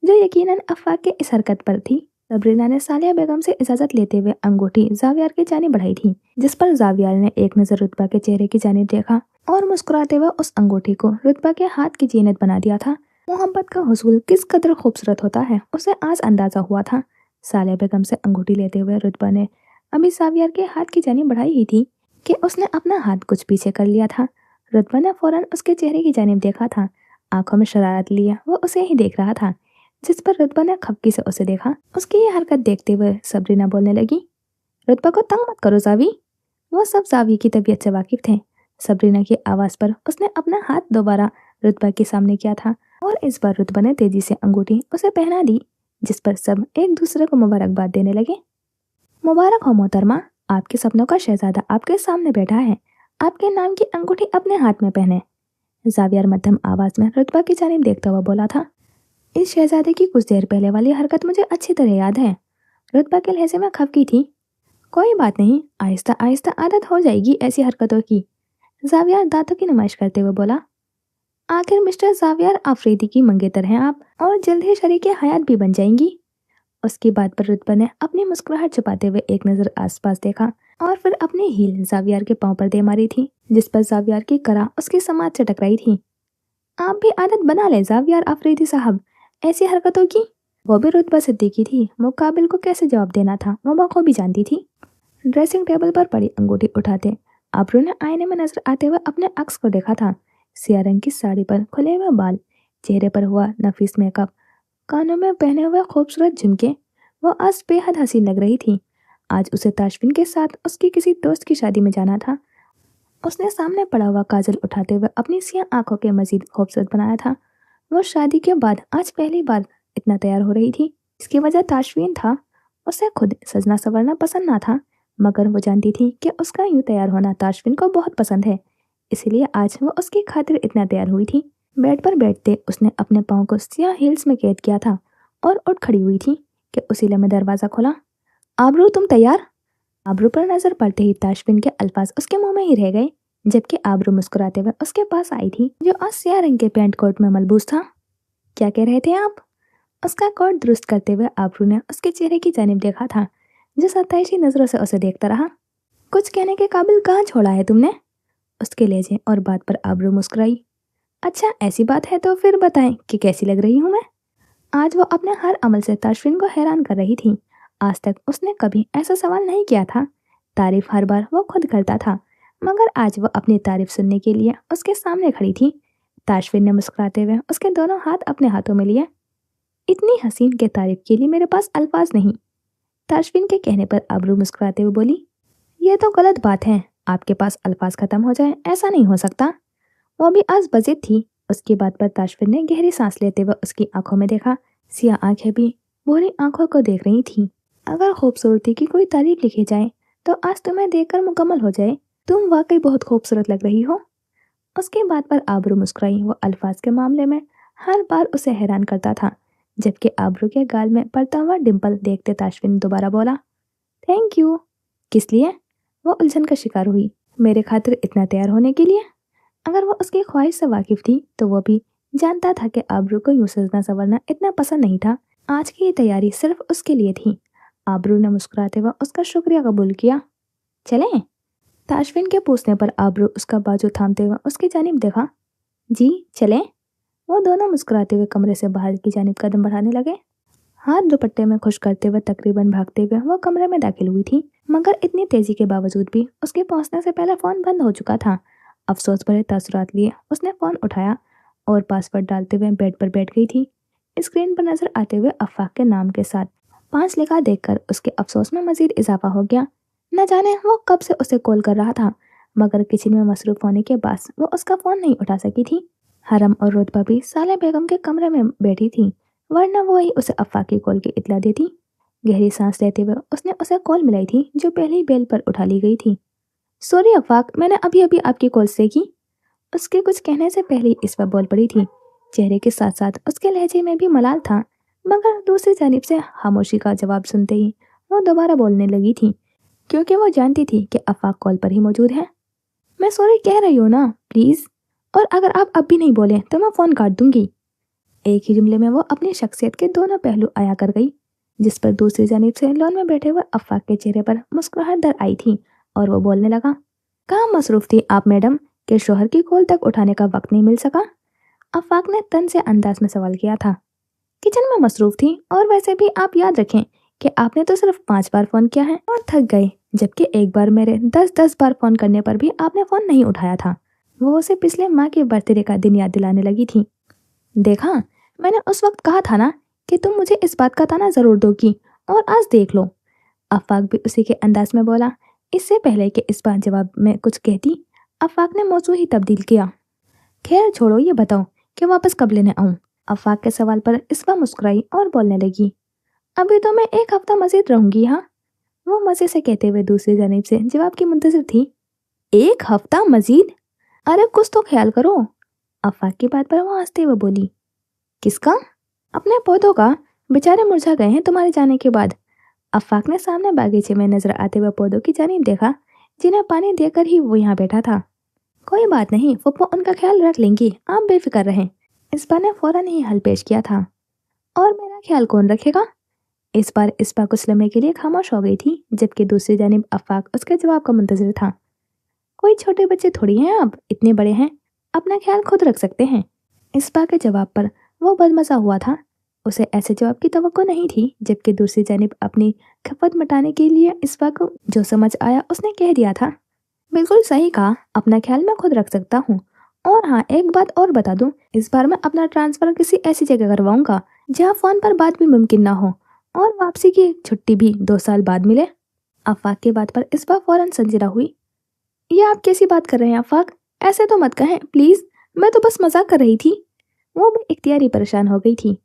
जो यकीनन अफ़ाक के इस हरकत पर थी। सबरीना ने सालिया बेगम से इजाज़त लेते हुए अंगूठी जावियार की जानिब बढ़ाई थी, जिस पर जावियार ने एक नज़र रुतबा के चेहरे की जानिब देखा और मुस्कुराते हुए उस अंगूठी को रुतबा के हाथ की जीनत बना दिया था। मोहब्बत का हुसूल किस कदर खूबसूरत होता है, उसे आज अंदाजा हुआ था। सालिया बेगम से अंगूठी लेते हुए रुतबा ने अभी जावियार के हाथ की जानिब बढ़ाई ही थी कि उसने अपना हाथ कुछ पीछे कर लिया था। रुतबा ने फौरन उसके चेहरे की जानिब देखा था, आंखों में शरारत लिए वो उसे ही देख रहा था, जिस पर रुतबा ने खपकी से उसे देखा। उसकी ये हरकत देखते हुए सबरीना बोलने लगी, रुतबा को तंग मत करो जावी। वो सब जावी की तबीयत से वाकिफ थे। सबरीना की आवाज़ पर उसने अपना हाथ दोबारा रुतबा के सामने किया था और इस बार रुतबा ने तेजी से अंगूठी उसे पहना दी, जिस पर सब एक दूसरे को मुबारकबाद देने लगे। मुबारक हो मोहतरमा, आपके सपनों का शहजादा आपके सामने बैठा है, आपके नाम की अंगूठी अपने हाथ में पहने। जावियर मध्यम आवाज में रुतबा की जानिब देखता हुआ बोला था। इस शहजादे की कुछ देर पहले वाली हरकत मुझे अच्छी तरह याद है। रुतबा के लहजे में खफकी थी। कोई बात नहीं, आहिस्ता आहिस्ता आदत हो जाएगी ऐसी हरकतों की, जावियर दांतों की नुमाइश करते हुए बोला। आखिर मिस्टर जावियर अफरीदी की मंगेतर हैं आप, और जल्द ही शरीके हयात भी बन जाएंगी। उसकी बात पर रुतबा ने अपनी मुस्कुराहट छुपाते हुए एक नजर आसपास देखा और फिर अपनी हील जावियर के पांव पर दे मारी थी, जिस पर जावियर की करा उसकी समाज से टकराई थी। आप भी आदत बना ले जावियर अफरीदी साहब ऐसी हरकतों की। वो भी रुतबा सिद्दीकी थी, मुकाबिल को कैसे जवाब देना था वो बखूबी जानती थी। ड्रेसिंग टेबल पर पड़ी अंगूठी उठाते आबरू ने आईने में नजर आते हुए अपने अक्स को देखा था। सिया रंग की साड़ी पर खुले हुए बाल, चेहरे पर हुआ नफीस मेकअप, कानों में पहने हुए खूबसूरत झुमके, वो आज बेहद हसीन लग रही थी। आज उसे ताशफिन के साथ उसकी किसी दोस्त की शादी में जाना था। उसने सामने पड़ा हुआ काजल उठाते हुए अपनी सियाह आंखों के मजीद खूबसूरत बनाया था। वो शादी के बाद आज पहली बार इतना तैयार हो रही थी। इसकी वजह ताशफिन था। उसे खुद सजना संवरना पसंद ना था, मगर वो जानती थी कि उसका यूं तैयार होना ताशफिन को बहुत पसंद है, इसीलिए आज वो उसकी खातिर इतना तैयार हुई थी। बेड पर बैठते उसने अपने पाँव को सियाह हील्स में कैद किया था और उठ खड़ी हुई थी कि उसी लम्हे दरवाज़ा खुला। आबरू तुम तैयार? आबरू पर नजर पड़ते ही ताशफिन के अल्फाज उसके मुंह में ही रह गए, जबकि आबरू मुस्कुराते हुए उसके पास आई थी, जो आज सियाह रंग के पैंट कोट में मलबूस था। क्या कह रहे थे आप? उसका कोट दुरुस्त करते हुए आबरू ने उसके चेहरे की जानिब देखा था, जो सताइशी नजरों से उसे देखता रहा। कुछ कहने के काबिल कहाँ छोड़ा है तुमने? उसके लहजे और बात पर आबरू मुस्कुराई। अच्छा ऐसी बात है तो फिर बताएं कि कैसी लग रही हूँ मैं। आज वो अपने हर अमल से ताशफिन को हैरान कर रही थी। आज तक उसने कभी ऐसा सवाल नहीं किया था। तारीफ हर बार वो खुद करता था, मगर आज वो अपनी तारीफ सुनने के लिए उसके सामने खड़ी थी। ताशफिन ने मुस्कुराते हुए उसके दोनों हाथ अपने हाथों में लिए। इतनी हसीन के तारीफ के लिए मेरे पास अल्फाज नहीं। ताशफिन के कहने पर आबरू मुस्कुराते हुए बोली, यह तो गलत बात है, आपके पास अल्फाज खत्म हो जाए, ऐसा नहीं हो सकता। वो भी आज बजित थी। उसकी बात पर ताशफिन ने गहरी सांस लेते हुए उसकी आंखों में देखा। सियाह आंखें भी भूरी आंखों को देख रही थी। अगर खूबसूरती की कोई तारीफ लिखी जाए तो आज तुम्हें देखकर मुकम्मल हो जाए। तुम वाकई बहुत खूबसूरत लग रही हो। उसके बाद पर आबरू मुस्कुराई। वो अल्फाज के मामले में हर बार उसे हैरान करता था। जबकि आबरू के गाल में पड़ता हुआ डिंपल देखते ताशफिन दोबारा बोला, थैंक यू। किस लिए? वो उलझन का शिकार हुई। मेरे खातिर इतना तैयार होने के लिए? अगर वो उसकी ख्वाहिश से वाकिफ थी तो वो भी जानता था कि आबरू को यूं सजना संवरना इतना पसंद नहीं था। आज की ये तैयारी सिर्फ उसके लिए थी। आबरू ने मुस्कुराते हुए उसका शुक्रिया कबूल किया। चलें? ताशफिन के पूछने पर आबरू उसका बाजू थामते हुए उसकी जानिब देखा। जी चलें? वो दोनों मुस्कुराते हुए कमरे से बाहर की जानिब कदम बढ़ाने लगे। हाथ दुपट्टे में खुश करते हुए तकरीबन भागते हुए वो कमरे में दाखिल हुई थी, मगर इतनी तेजी के बावजूद भी उसके पहुंचने से पहले फोन बंद हो चुका था। अफसोस भरे तासुरात लिए उसने फोन उठाया और पासवर्ड डालते हुए बेड पर बैठ गई थी। स्क्रीन पर नजर आते हुए अफाक के नाम के साथ 5 लिखा देखकर उसके अफसोस में मजीद इजाफा हो गया। न जाने वो कब से उसे कॉल कर रहा था, मगर किचन में मसरूफ होने के बाद वो उसका फोन नहीं उठा सकी थी। हरम और रुतबा भी साले बेगम के कमरे में बैठी थी, वरना वो ही उसे अफ़ा की कॉल की इत्तला देती। गहरी सांस लेते हुए उसने उसे कॉल मिलाई थी जो पहली बेल पर उठा ली गई थी। सॉरी अफाक, मैंने अभी अभी आपकी कॉल से की। उसके कुछ कहने से पहले इस पर बोल पड़ी थी। चेहरे के साथ साथ उसके लहजे में भी मलाल था, मगर दूसरी जानिब से खामोशी का जवाब सुनते ही वो दोबारा बोलने लगी थी, क्योंकि वो जानती थी कि अफाक कॉल पर ही मौजूद है। मैं सॉरी कह रही हूँ ना, प्लीज़। और अगर आप अब भी नहीं बोले तो मैं फ़ोन काट दूंगी। एक ही जुमले में वो अपनी शख्सियत के दोनों पहलू अया कर गई, जिस पर दूसरी जानिब से लॉन में बैठे हुए अफाक के चेहरे पर मुस्कुराहट दर आई थी और वो बोलने लगा, कहाँ मसरूफ थी आप मैडम के शोहर की कॉल तक उठाने का वक्त नहीं मिल सका? अफाक ने तन से अंदाज में सवाल किया था। किचन में मसरूफ थी, और वैसे भी आप याद रखें कि आपने तो सिर्फ 5 बार फोन किया है और थक गए, जबकि एक बार मेरे 10-10 बार फोन करने पर भी आपने फोन नहीं उठाया था। वो उसे पिछले माह के बर्थडे का दिन याद दिलाने लगी थी। देखा, मैंने उस वक्त कहा था ना कि तुम मुझे इस बात का ताना जरूर दोगी, और आज देख लो। अफाक भी उसी के अंदाज में बोला। इससे पहले कि इस बार जवाब में कुछ कहती, अफाक ने मौजू ही तब्दील किया। खैर छोड़ो, ये बताओ कि वापस कब लेने आऊं? अफाक के सवाल पर इसबा मुस्कुराई और बोलने लगी, अभी तो मैं 1 हफ्ता मजीद रहूंगी। हाँ, वो मजे से कहते हुए दूसरी जानिब से जवाब की मुंतजिर थी। 1 हफ्ता मजीद? अरे कुछ तो ख्याल करो। अफाक की बात पर वो हंसते हुए बोली, किसका? अपने पौधों का, बेचारे मुरझा गए हैं तुम्हारे जाने के बाद। अफाक ने सामने बागीचे में नजर आते हुए पौधों की जानिब देखा, जिन्हें पानी देकर ही वो यहाँ बैठा था। कोई बात नहीं, फुप्पो उनका ख्याल रख लेंगी, आप बेफिक्र रहें। इसबा ने फौरन ही हल पेश किया था। और मेरा ख्याल कौन रखेगा? इस बार इसबा कुछ लम्हे के लिए खामोश हो गई थी, जबकि दूसरी जानिब अफाक उसके जवाब का मुंतजिर था। कोई छोटे बच्चे थोड़ी हैं, आप इतने बड़े हैं, अपना ख्याल खुद रख सकते हैं। इसबा के जवाब पर वो बदमजा हुआ था। उसे ऐसे जवाब की तवक्को नहीं थी, जबकि दूसरी जानिब अपनी खपत मिटाने के लिए इसबा को जो समझ आया उसने कह दिया था। बिल्कुल सही कहा, अपना ख्याल मैं खुद रख सकता हूँ। और हाँ, एक बात और बता दूं, इस बार मैं अपना ट्रांसफर किसी ऐसी जगह करवाऊंगा जहाँ फोन पर बात भी मुमकिन ना हो, और वापसी की छुट्टी भी 2 साल बाद मिले। आफाक की बात पर इस बार फौरन संजीदा हुई। ये आप कैसी बात कर रहे हैं आफाक? ऐसे तो मत कहें प्लीज, मैं तो बस मजाक कर रही थी। वो भी इख्तियारी परेशान हो गई थी।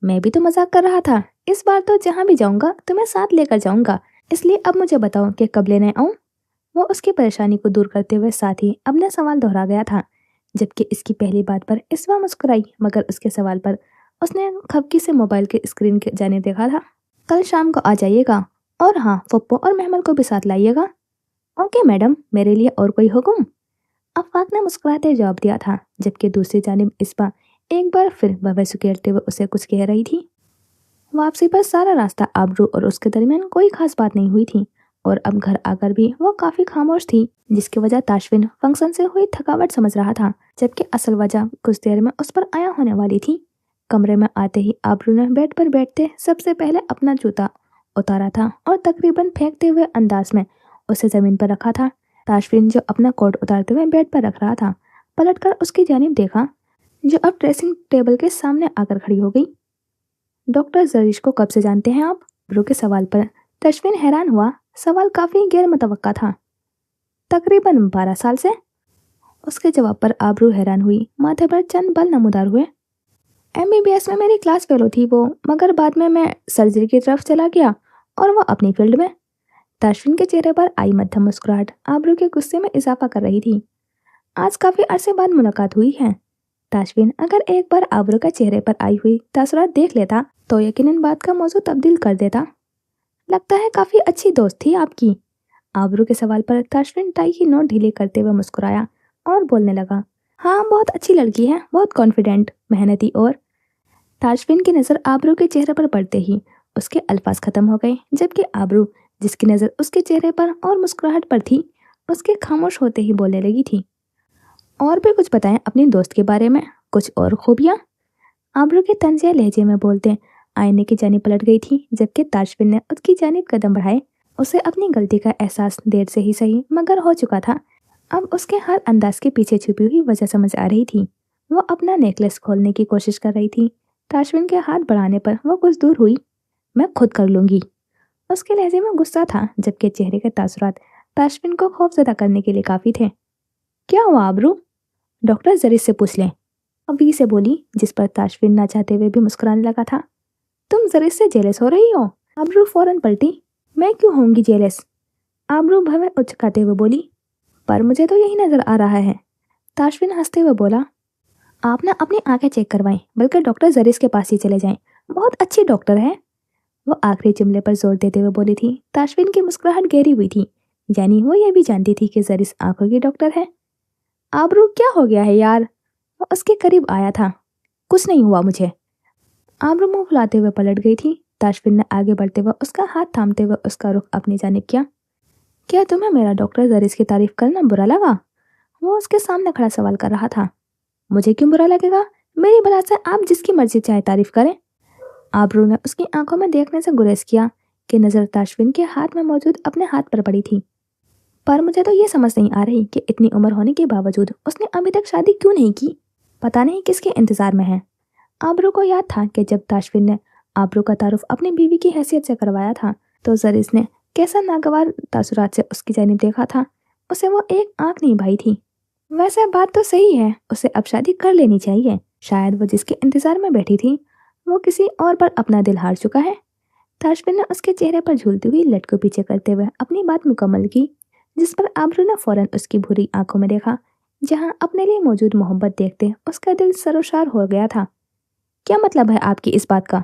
मैं भी तो मजाक कर रहा था। इस बार तो जहाँ भी जाऊंगा तुम्हें साथ लेकर जाऊंगा, इसलिए अब मुझे बताओ कि कब लेने आऊं? वो उसकी परेशानी को दूर करते हुए साथ ही अपना सवाल दोहरा गया था, जबकि इसकी पहली बात पर इसवा मुस्कुराई, मगर उसके सवाल पर उसने खपकी से मोबाइल के स्क्रीन के जाने देखा था। कल शाम को आ जाइएगा, और हाँ, पप्पो और महमल को भी साथ लाइएगा। ओके मैडम, मेरे लिए और कोई हुक्म? अफाक ने मुस्कुराते जवाब दिया था, जबकि दूसरी जानिब इसबा एक बार फिर बवस सुकेरते हुए उसे कुछ कह रही थी। वापसी पर सारा रास्ता आबरू और उसके दरमियान कोई खास बात नहीं हुई थी, और अब घर आकर भी वो काफी खामोश थी, जिसकी वजह ताशफिन फंक्शन से हुई थकावट समझ रहा था, जबकि असल वजह कुछ देर में उस पर आया होने वाली थी। कमरे में आते ही आबरू ने बेड पर बैठते सबसे पहले अपना जूता उतारा था और तकरीबन फेंकते हुए अंदाज में उसे जमीन पर रखा था। ताशफिन जो अपना कोट उतारते हुए बेड पर रख रहा था, पलटकर उसकी जानिब देखा, जो अब ड्रेसिंग टेबल के सामने आकर खड़ी हो गई। डॉक्टर जरीश को कब से जानते हैं आप? आबरू के सवाल पर तशवीन हैरान हुआ। सवाल काफी गैर मुतवक्का था। तकरीबन 12 साल से। उसके जवाब पर आबरू हैरान हुई, माथे पर चंद बल नमूदार हुए। एमबीबीएस में मेरी क्लास फेलो थी वो, मगर बाद में मैं सर्जरी की तरफ चला गया और वो अपनी फील्ड में। ताशफिन के चेहरे पर आई मध्यम मुस्कुराहट आबरू के गुस्से में इजाफा कर रही थी। आज काफी अरसे बाद मुलाकात हुई है। ताशफिन अगर एक बार आबरू के चेहरे पर आई हुई तासुरात देख लेता तो यकीनन बात का मौजू तब्दील कर देता। लगता है काफी अच्छी दोस्त थी आपकी। आबरू के सवाल पर ताशफिन टाई की नोट ढीली करते हुए मुस्कुराया और बोलने लगा, हाँ बहुत अच्छी लड़की है, बहुत कॉन्फिडेंट, मेहनती और। ताशफिन की नज़र आबरू के चेहरे पर पड़ते ही उसके अल्फाज खत्म हो गए, जबकि आबरू जिसकी नज़र उसके चेहरे पर और मुस्कुराहट पर थी, उसके खामोश होते ही बोलने लगी थी, और भी कुछ बताएं अपनी दोस्त के बारे में, कुछ और खूबियाँ। आबरू के तंजिया लहजे में बोलते आईने की जानिब पलट गई थी, जबकि ताशफिन ने उसकी जानिब कदम बढ़ाए। उसे अपनी गलती का एहसास देर से ही सही मगर हो चुका था। अब उसके हर अंदाज के पीछे छुपी हुई वजह समझ आ रही थी। वो अपना नेकलेस खोलने की कोशिश कर रही थी। ताशफिन के हाथ बढ़ाने पर वो कुछ दूर हुई। मैं खुद कर लूंगी। उसके लहजे में गुस्सा था, जबकि चेहरे के तासुरात ताशफिन को खौफजदा करने के लिए काफी थे। क्या हुआ आबरू? डॉक्टर जरीस से पूछ लें, अबी से बोली, जिस पर ताशफिन ना चाहते हुए भी मुस्कुराने लगा था। तुम जरीस से जेलस हो रही हो? आबरू फौरन पलटी। मैं क्यों होंगी जेलस? आबरू भवें उचकाते हुए बोली, पर मुझे तो यही नजर आ रहा है। ताशफिन हंसते हुए बोला, आप ना अपनी आंखें चेक करवाएं, बल्कि डॉक्टर जरीस के पास ही चले जाएं, बहुत अच्छी डॉक्टर है। वो आखिरी जुमले पर जोर देते हुए बोली थी। ताशफिन की मुस्कुराहट गहरी हुई थी, यानी वो ये भी जानती थी कि जरीस आंखों की डॉक्टर है। आबरू क्या हो गया है यार? वो उसके करीब आया था। कुछ नहीं हुआ मुझे। आबरू मुंह फुलाते हुए पलट गई थी। ताशफिन ने आगे बढ़ते हुए उसका हाथ थामते हुए उसका रुख अपनी जानिब किया। क्या तुम्हें मेरा डॉक्टर जरीस की तारीफ करना बुरा लगा? वो उसके सामने खड़ा सवाल कर रहा था। मुझे क्यों बुरा लगेगा? मेरी भला से आप जिसकी मर्जी चाहे तारीफ करें। आबरू ने उसकी आंखों में देखने से गुरेज किया कि नजर ताशफिन के हाथ में मौजूद अपने हाथ पर पड़ी थी। पर मुझे तो ये समझ नहीं आ रही कि इतनी उम्र होने के बावजूद उसने अभी तक शादी क्यों नहीं की। पता नहीं किसके इंतजार में है। आबरू को याद था कि जब ताशफिन ने आबरू का तारुफ अपनी बीवी की हैसियत से करवाया था, तो जरीस ने कैसा नागवार तासुरात से उसकी जानिब देखा था। उसे वो एक आंख नहीं भाई थी। वैसे बात तो सही है, उसे अब शादी कर लेनी चाहिए। शायद वो जिसके इंतजार में बैठी थी वो किसी और पर अपना दिल हार चुका है। ताशफिन ने उसके चेहरे पर झूलती हुई लट को पीछे करते हुए अपनी बात मुकम्मल की, जिस पर आबरू ने फौरन उसकी भूरी आंखों में देखा, जहां अपने लिए मौजूद मोहब्बत देखते उसका दिल सरोशार हो गया था। क्या मतलब है आपकी इस बात का?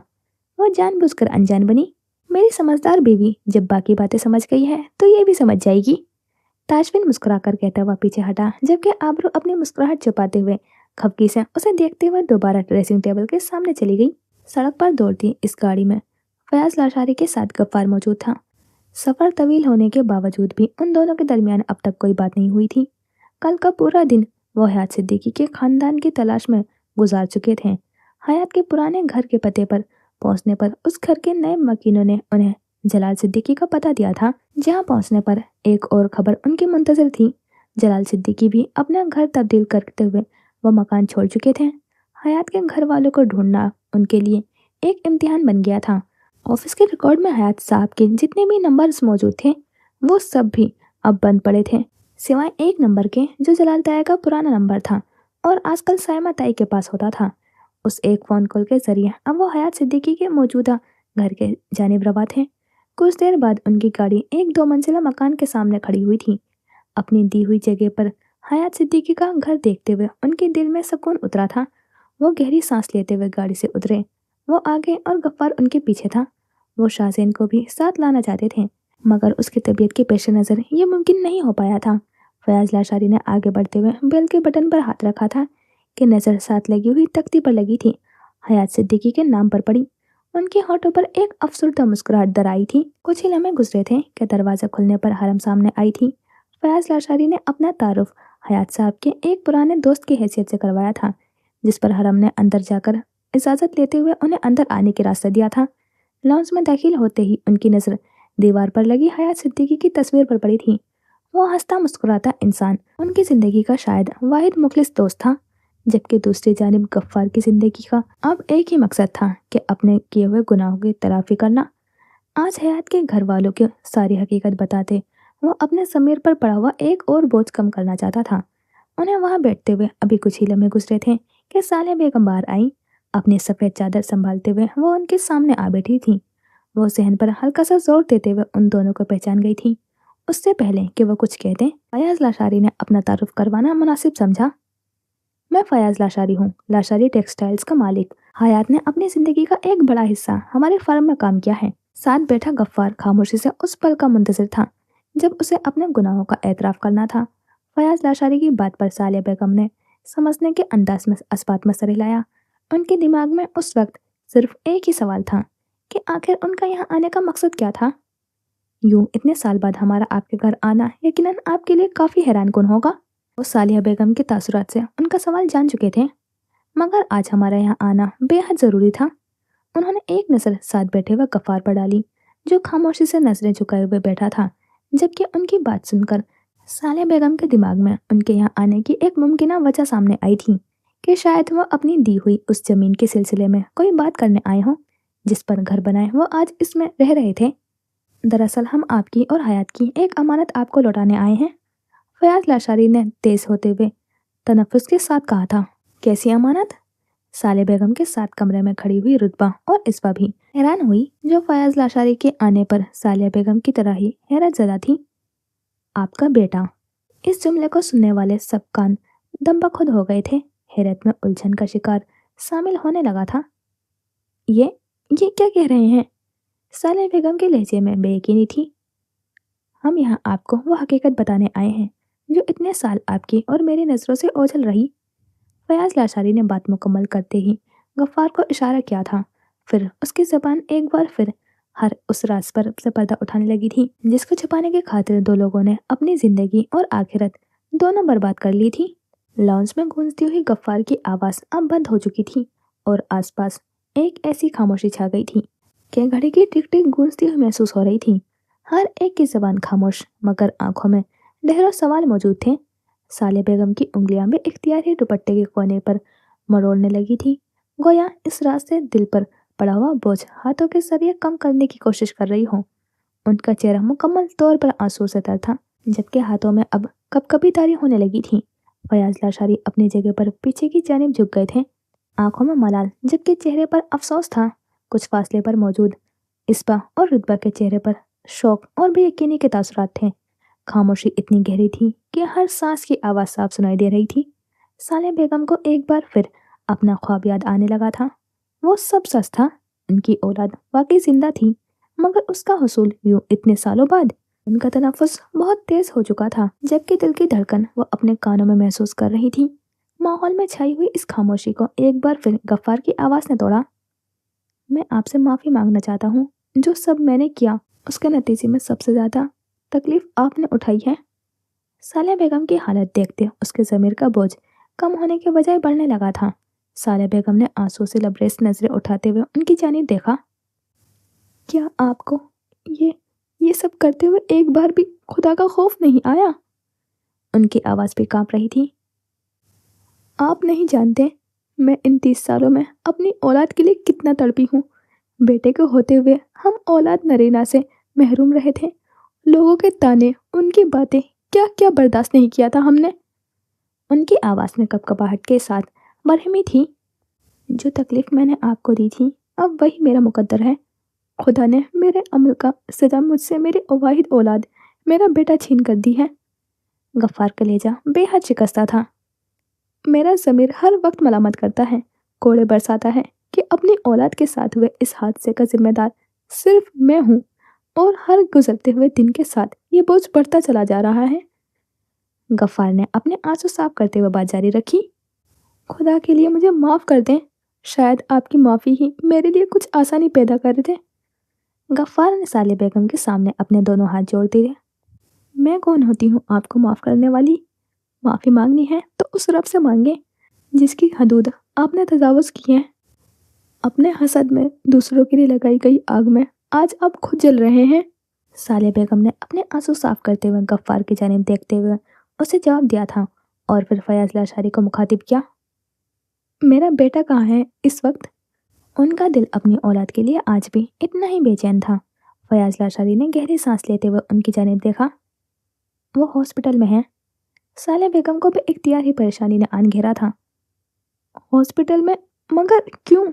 वो जानबूझकर अनजान बनी। मेरी समझदार बीवी जब बाकी बातें समझ गई है तो ये भी समझ जाएगी। ताशफिन मुस्कुराकर कहता हुआ पीछे हटा, जबकि आबरू अपनी मुस्कुराहट छुपाते हुए खपकी से उसे देखते हुए दोबारा ड्रेसिंग टेबल के सामने चली गई। सड़क पर दौड़ती इस गाड़ी में फयाज लाशारी के साथ गफ्फार मौजूद था। सफर तवील होने के बावजूद भी उन दोनों के दरमियान अब तक कोई बात नहीं हुई थी। कल का पूरा दिन वो हयात सिद्दीकी के खानदान की तलाश में गुजार चुके थे। हयात के पुराने घर के पते पर पहुंचने पर उस घर के नए मकीनों ने उन्हें जलाल सिद्दीकी का पता दिया था। जहां पहुंचने पर एक और खबर उनकी मुंतजर थी। जलाल सिद्दीकी भी अपना घर तब्दील करते हुए वो मकान छोड़ चुके थे। हयात के घर वालों को ढूंढना उनके लिए एक इम्तिहान बन गया था। ऑफिस के रिकॉर्ड में हयात साहब के जितने भी नंबर्स मौजूद थे वो सब भी अब बंद पड़े थे, सिवाय एक नंबर के जो जलाल ताया का पुराना नंबर था और आजकल सायमा ताई के पास होता था। उस एक फ़ोन कॉल के जरिए अब वो हयात सिद्दीकी के मौजूदा घर के जानिब रवा थे। कुछ देर बाद उनकी गाड़ी एक 2 मंजिला मकान के सामने खड़ी हुई थी। अपनी दी हुई जगह पर हयात सिद्दीकी का घर देखते हुए उनके दिल में सुकून उतरा था। वो गहरी सांस लेते हुए गाड़ी से उतरे। वो आगे और गफ्फार उनके पीछे था। वो शाहज़ैन को भी साथ लाना चाहते थे, मगर उसकी तबीयत के पेश नज़र ये मुमकिन नहीं हो पाया था। फयाज लाशारी ने आगे बढ़ते हुए बेल के बटन पर हाथ रखा था कि नज़र साथ लगी हुई तख्ती पर लगी थी। हयात सिद्दीकी के नाम पर पड़ी। उनके होठों पर एक अफसरदा मुस्कुराहट दराई थी। कुछ ही लम्हे गुजरे थे कि दरवाज़ा खुलने पर हरम सामने आई थी। फयाज लाशारी ने अपना तारुफ हयात साहब के एक पुराने दोस्त की हैसियत से करवाया था, जिस पर हरम ने अंदर जाकर इजाज़त लेते हुए उन्हें अंदर आने की रास्ता दिया था। लॉन्च में दाखिल होते ही उनकी नज़र दीवार पर लगी हयात सिद्दीकी की तस्वीर पर पड़ी थी। वो हंसता मुस्कुराता इंसान उनकी ज़िंदगी का शायद वाहिद मुखलिस दोस्त था, जबकि दूसरी जानिब गफ्फार की जिंदगी का अब एक ही मकसद था कि अपने किए हुए गुनाहों की तलाफी करना। आज हयात के घर वालों की सारी हकीकत बताते वो अपने समीर पर पड़ा हुआ एक और बोझ कम करना चाहता था। उन्हें वहां बैठते हुए अभी कुछ ही लम्हे गुजरे थे कि साले बेगम बाहर आई। अपनी सफेद चादर संभालते हुए वो उनके सामने आ बैठी थी। वो सहन पर हल्का सा जोर देते हुए उन दोनों को पहचान गई थी। उससे पहले कि वो कुछ कहते, फयाज लाशारी ने अपना तारुफ करवाना मुनासिब समझा। मैं फयाज लाशारी हूँ, लाशारी टेक्सटाइल्स का मालिक। हयात ने अपनी जिंदगी का एक बड़ा हिस्सा हमारे फर्म में काम किया है। साथ बैठा गफ्फार खामोशी से उस पल का मुंतजिर था जब उसे अपने गुनाहों का एतराफ करना था। फयाज लाशारी की बात पर सालिया बेगम ने समझने के अंदाज में अस्बात में सर हिलाया। उनके दिमाग में उस वक्त सिर्फ एक ही सवाल था कि आखिर उनका यहाँ आने का मकसद क्या था। यूं इतने साल बाद हमारा आपके घर आना यकीनन आपके लिए काफी हैरान कुन होगा। वो सालिया बेगम के तासुरात से उनका सवाल जान चुके थे, मगर आज हमारा यहाँ आना बेहद जरूरी था। उन्होंने एक नजर साथ बैठे हुए गफ्फार पर डाली, जो खामोशी से नजरें झुकाए हुए बैठा था। जबकि उनकी बात सुनकर सालिया बेगम के दिमाग में उनके यहाँ आने की एक मुमकिन वजह सामने आई थी कि शायद वो अपनी दी हुई उस जमीन के सिलसिले में कोई बात करने आए हों जिस पर घर बनाए वो आज इसमें रह रहे थे। दरअसल हम आपकी और हयात की एक अमानत आपको लौटाने आए हैं। फयाज लाशारी ने तेज होते हुए तनफ्फुस के साथ कहा था। कैसी अमानत? साले बेगम के साथ कमरे में खड़ी हुई रुतबा और इसबा भी हैरान हुई, जो फयाज लाशारी के आने पर सालिया बेगम की तरह ही हैरत ज़दा थी। आपका बेटा। इस जुमले को सुनने वाले सब कान दम बखुद हो गए थे। हैरत में उलझन का शिकार शामिल होने लगा था। ये ये क्या कह रहे हैं? सालिया बेगम के लहजे में बेयकीनी थी। हम यहाँ आपको वो हकीकत बताने आए हैं जो इतने साल आपकी और मेरी नज़रों से ओझल रही। फयाज लाशारी ने बात मुकम्मल करते ही गफ्फार को इशारा किया था। फिर उसकी जबान एक बार फिर हर उस राज पर से पर्दा उठाने लगी थी जिसको छुपाने की खातिर दो लोगों ने अपनी जिंदगी और आखिरत दोनों बर्बाद कर ली थी। लॉन्च में गूंजती हुई गफ्फार की आवाज़ अब बंद हो चुकी थी और आसपास एक ऐसी खामोशी छा गई थी कि घड़ी की टिक टिक गूंजती हुई महसूस हो रही थी। हर एक की जबान खामोश, मगर आंखों में ढेरों सवाल मौजूद थे। साले बेगम की उंगलियां भी इख्तियारी दुपट्टे के कोने पर मरोड़ने लगी थी, गोया इस रात से दिल पर पड़ा हुआ बोझ हाथों के जरिए कम करने की कोशिश कर रही हो। उनका चेहरा मुकम्मल तौर पर आंसू से तर था, जबकि हाथों में अब कपकपी तारी होने लगी थी। फयाज लाशारी अपनी जगह पर पीछे की जानिब झुक गए थे, आंखों में मलाल जबकि चेहरे पर अफसोस था। कुछ फासले पर मौजूद इसबा और रुतबा के चेहरे पर शौक और बेयकीनी के तासुरात थे। खामोशी इतनी गहरी थी कि हर सांस की आवाज़ साफ सुनाई दे रही थी। साले बेगम को एक बार फिर अपना ख्वाब याद आने लगा था। वो सब सच था, उनकी औलाद वाकई जिंदा थी, मगर उसका हुसूल यूं इतने सालों बाद। उनका तनफ्फुस बहुत तेज हो चुका था, जबकि दिल की धड़कन वो अपने कानों में महसूस कर रही थी। माहौल में छाई हुई इस खामोशी को एक बार फिर गफ्फार की आवाज़ ने तोड़ा। मैं आपसे माफ़ी मांगना चाहता हूँ। जो सब मैंने किया उसके नतीजे में सबसे ज़्यादा तकलीफ आपने उठाई है। सालिया बेगम की हालत देखते उसके ज़मीर का बोझ कम होने के बजाय बढ़ने लगा था। सालिया बेगम ने आंसू से लबरेज नजरें उठाते हुए उनकी जानिब देखा। क्या आपको ये ये सब करते हुए एक बार भी खुदा का खौफ नहीं आया? उनकी आवाज़ भी कांप रही थी। आप नहीं जानते मैं इन 30 सालों में अपनी औलाद के लिए कितना तड़पी हूँ। बेटे को होते हुए हम औलाद नरीना से महरूम रहे थे। लोगों के ताने, उनकी बातें, क्या क्या बर्दाश्त नहीं किया था हमने। उनकी आवाज़ में कपकपाहट के साथ बरहमी थी। जो तकलीफ मैंने आपको दी थी अब वही मेरा मुकद्दर है। खुदा ने मेरे अमल का सजा मुझसे मेरी वाहिद औलाद, मेरा बेटा छीन कर दी है। गफ्फार कलेजा बेहद शिकस्ता था। मेरा ज़मीर हर वक्त मलामत करता है, कोड़े बरसाता है कि अपनी औलाद के साथ हुए इस हादसे का जिम्मेदार सिर्फ मैं हूँ, और हर गुजरते हुए दिन के साथ ये बोझ बढ़ता चला जा रहा है। गफ्फार ने अपने आंसू साफ करते हुए बात जारी रखी। खुदा के लिए मुझे माफ़ कर दें, शायद आपकी माफ़ी ही मेरे लिए कुछ आसानी पैदा कर दे। गफ्फार ने साले बेगम के सामने अपने दोनों हाथ जोड़ दिए। मैं कौन होती हूँ आपको माफ़ करने वाली? माफ़ी मांगनी है तो उस रब से मांगे जिसकी हदूद आपने तजावुज़ की है। अपने हसद में दूसरों के लिए लगाई गई आग में आज आप खुद जल रहे हैं। साले बेगम ने अपने आंसू साफ करते हुए गफ्फार की जानिब देखते हुए उसे जवाब दिया था, और फिर फयाज लाशारी को मुखातिब किया। मेरा बेटा कहाँ है इस वक्त? उनका दिल अपनी औलाद के लिए आज भी इतना ही बेचैन था। फयाज लाशारी ने गहरी सांस लेते हुए उनकी जानिब देखा। वो हॉस्पिटल में है। साले बेगम को भी इख्तियार ही परेशानी ने आन घेरा था। हॉस्पिटल में? मगर क्यों?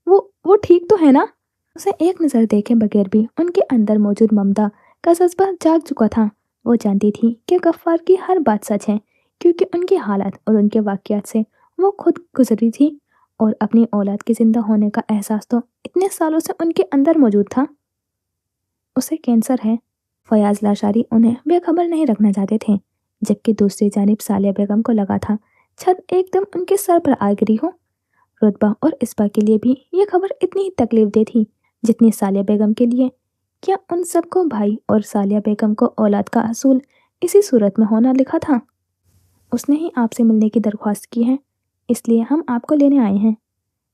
वो ठीक तो है ना? उसे एक नज़र देखे बगैर भी उनके अंदर मौजूद ममता का जज्बा जाग चुका था। वो जानती थी कि गफ्फार की हर बात सच है, क्योंकि उनकी हालात और उनके वाक़यात से वो खुद गुजरी थी, और अपनी औलाद के ज़िंदा होने का एहसास तो इतने सालों से उनके अंदर मौजूद था। उसे कैंसर है। फयाज लाशारी उन्हें बेखबर नहीं रखना चाहते थे, जबकि दूसरी जानिब सालिया बेगम को लगा था छत एकदम उनके सर पर आ गिरी हो। रुतबा और इसबा के लिए भी ये खबर इतनी ही तकलीफ दे थी जितनी सालिया बेगम के लिए। क्या उन सबको भाई और सालिया बेगम को औलाद का असूल इसी सूरत में होना लिखा था? उसने ही आपसे मिलने की दरख्वास्त की है, इसलिए हम आपको लेने आए हैं।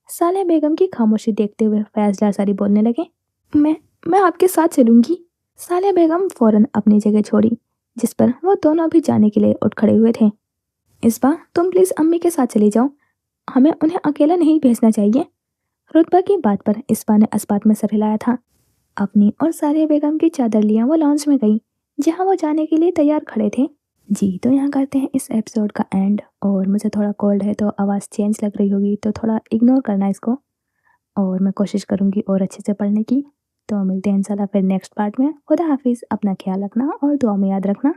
सालिया बेगम की खामोशी देखते हुए फयाज लासारी बोलने लगे। मैं मैं आपके साथ चलूंगी। सालिया बेगम फौरन अपनी जगह छोड़ी, जिस पर वो दोनों भी जाने के लिए उठ खड़े हुए थे। इसबा, तुम प्लीज अम्मी के साथ चली जाओ, हमें उन्हें अकेला नहीं भेजना चाहिए। रुतबा की बात पर इसबा ने इस्बात में सर हिलाया था। अपनी और सारिया बेगम की चादर लिया वो लॉन्च में गई, जहां वो जाने के लिए तैयार खड़े थे। जी, तो यहाँ करते हैं इस एपिसोड का एंड। और मुझे थोड़ा कोल्ड है तो आवाज़ चेंज लग रही होगी, तो थोड़ा इग्नोर करना इसको, और मैं कोशिश करूँगी और अच्छे से पढ़ने की। तो मिलते हैं इंशाल्लाह फिर नेक्स्ट पार्ट में। खुदा हाफिज़, अपना ख्याल रखना और दुआ में याद रखना।